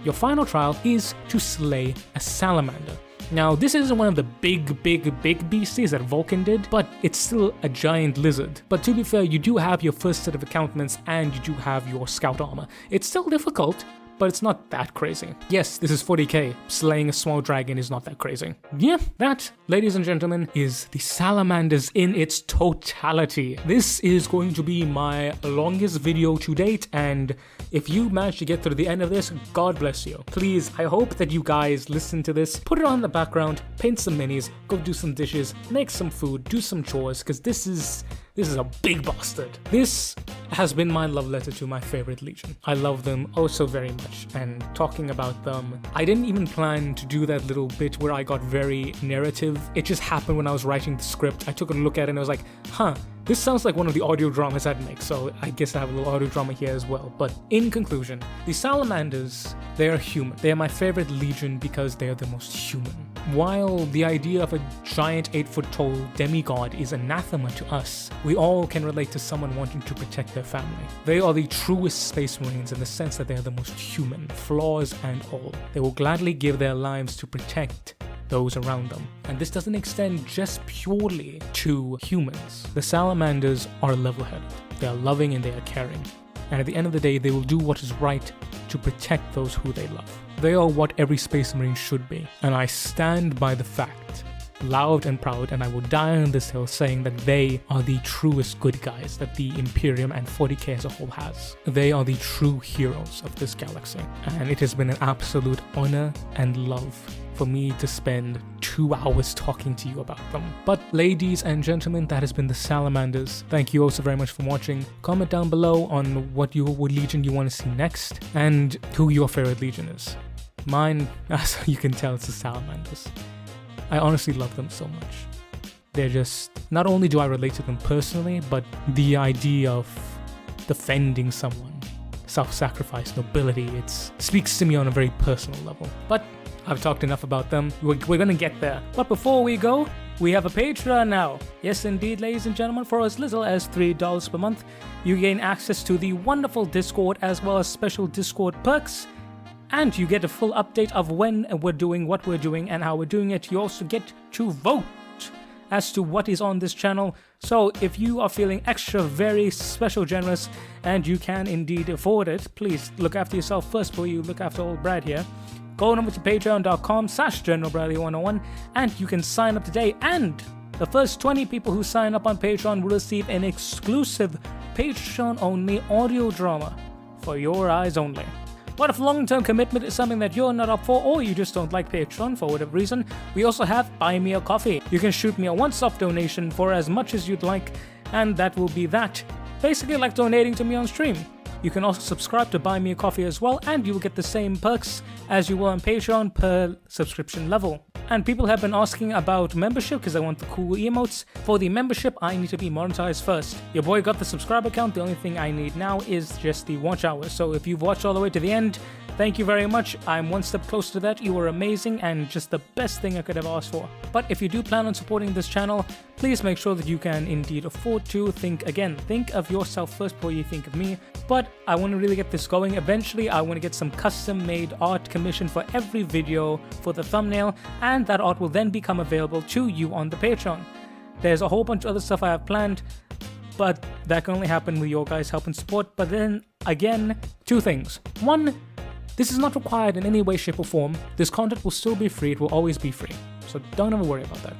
Your final trial is to slay a salamander. Now, this isn't one of the big beasties that Vulcan did, but it's still a giant lizard. But to be fair, you do have your first set of accoutrements and you do have your scout armor. It's still difficult, but it's not that crazy. Yes, this is 40k. Slaying a small dragon is not that crazy. Yeah, that, ladies and gentlemen, is the Salamanders in its totality. This is going to be my longest video to date, and if you manage to get through the end of this, God bless you. Please, I hope that you guys listen to this, put it on the background, paint some minis, go do some dishes, make some food, do some chores, because this is a big bastard. This has been my love letter to my favorite legion. I love them oh so very much, and talking about them, I didn't even plan to do that little bit where I got very narrative. It just happened when I was writing the script. I took a look at it and I was like, this sounds like one of the audio dramas I'd make, so I guess I have a little audio drama here as well. But in conclusion, the Salamanders, they are human. They are my favorite legion because they are the most human. While the idea of a giant 8-foot-tall demigod is anathema to us, we all can relate to someone wanting to protect their family. They are the truest Space Marines in the sense that they are the most human, flaws and all. They will gladly give their lives to protect those around them. And this doesn't extend just purely to humans. The Salamanders are level-headed. They are loving and they are caring. And at the end of the day, they will do what is right to protect those who they love. They are what every Space Marine should be. And I stand by the fact, loud and proud, and I will die on this hill saying that they are the truest good guys that the Imperium and 40k as a whole has. They are the true heroes of this galaxy. And it has been an absolute honor and love for me to spend 2 hours talking to you about them. But ladies and gentlemen, that has been the Salamanders. Thank you also very much for watching. Comment down below on what legion you want to see next and who your favorite legion is. Mine, as you can tell, it's the Salamanders. I honestly love them so much. They're just, not only do I relate to them personally, but the idea of defending someone, self-sacrifice, nobility, it speaks to me on a very personal level. But I've talked enough about them. We're gonna get there. But before we go, We have a Patreon now. Yes, indeed, ladies and gentlemen, for as little as $3 per month, you gain access to the wonderful Discord as well as special Discord perks, and you get a full update of when we're doing what we're doing and how we're doing it. You also get to vote as to what is on this channel. So if you are feeling extra, very special generous, and you can indeed afford it, please look after yourself first before you look after old Brad here. Go on over to patreon.com/GeneralBradley101 and you can sign up today, and the first 20 people who sign up on Patreon will receive an exclusive Patreon-only audio drama for your eyes only. But if long-term commitment is something that you're not up for, or you just don't like Patreon for whatever reason, we also have Buy Me a Coffee. You can shoot me a once-off donation for as much as you'd like, and that will be that. Basically like donating to me on stream. You can also subscribe to Buy Me a Coffee as well, and you will get the same perks as you will on Patreon per subscription level. And people have been asking about membership because I want the cool emotes. For the membership, I need to be monetized first. Your boy got the subscriber count. The only thing I need now is just the watch hours. So if you've watched all the way to the end, thank you very much. I'm one step closer to that. You were amazing and just the best thing I could have asked for. But if you do plan on supporting this channel, please make sure that you can indeed afford to think again. Think of yourself first before you think of me. But I want to really get this going. Eventually, I want to get some custom-made art commissioned for every video for the thumbnail, and that art will then become available to you on the Patreon. There's a whole bunch of other stuff I have planned, but that can only happen with your guys' help and support. But then, again, two things. One, this is not required in any way, shape, or form. This content will still be free. It will always be free. So don't ever worry about that.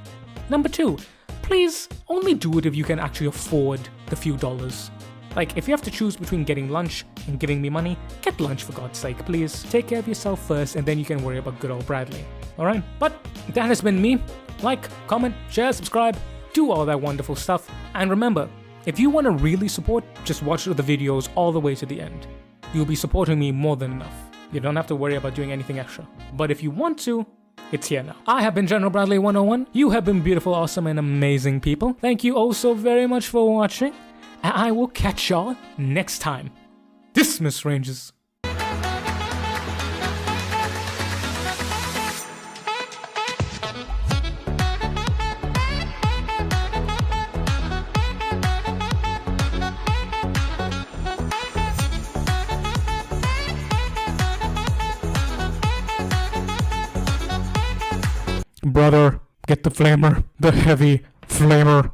Number two, please only do it if you can actually afford the few dollars. Like, if you have to choose between getting lunch and giving me money, get lunch for God's sake, please. Take care of yourself first, and then you can worry about good old Bradley. Alright? But that has been me. Like, comment, share, subscribe, do all that wonderful stuff. And remember, if you want to really support, just watch the videos all the way to the end. You'll be supporting me more than enough. You don't have to worry about doing anything extra. But if you want to, it's here now. I have been General Bradley 101. You have been beautiful, awesome, and amazing people. Thank you all so very much for watching. And I will catch y'all next time. Dismiss, Rangers. Brother, get the flamer, the heavy flamer.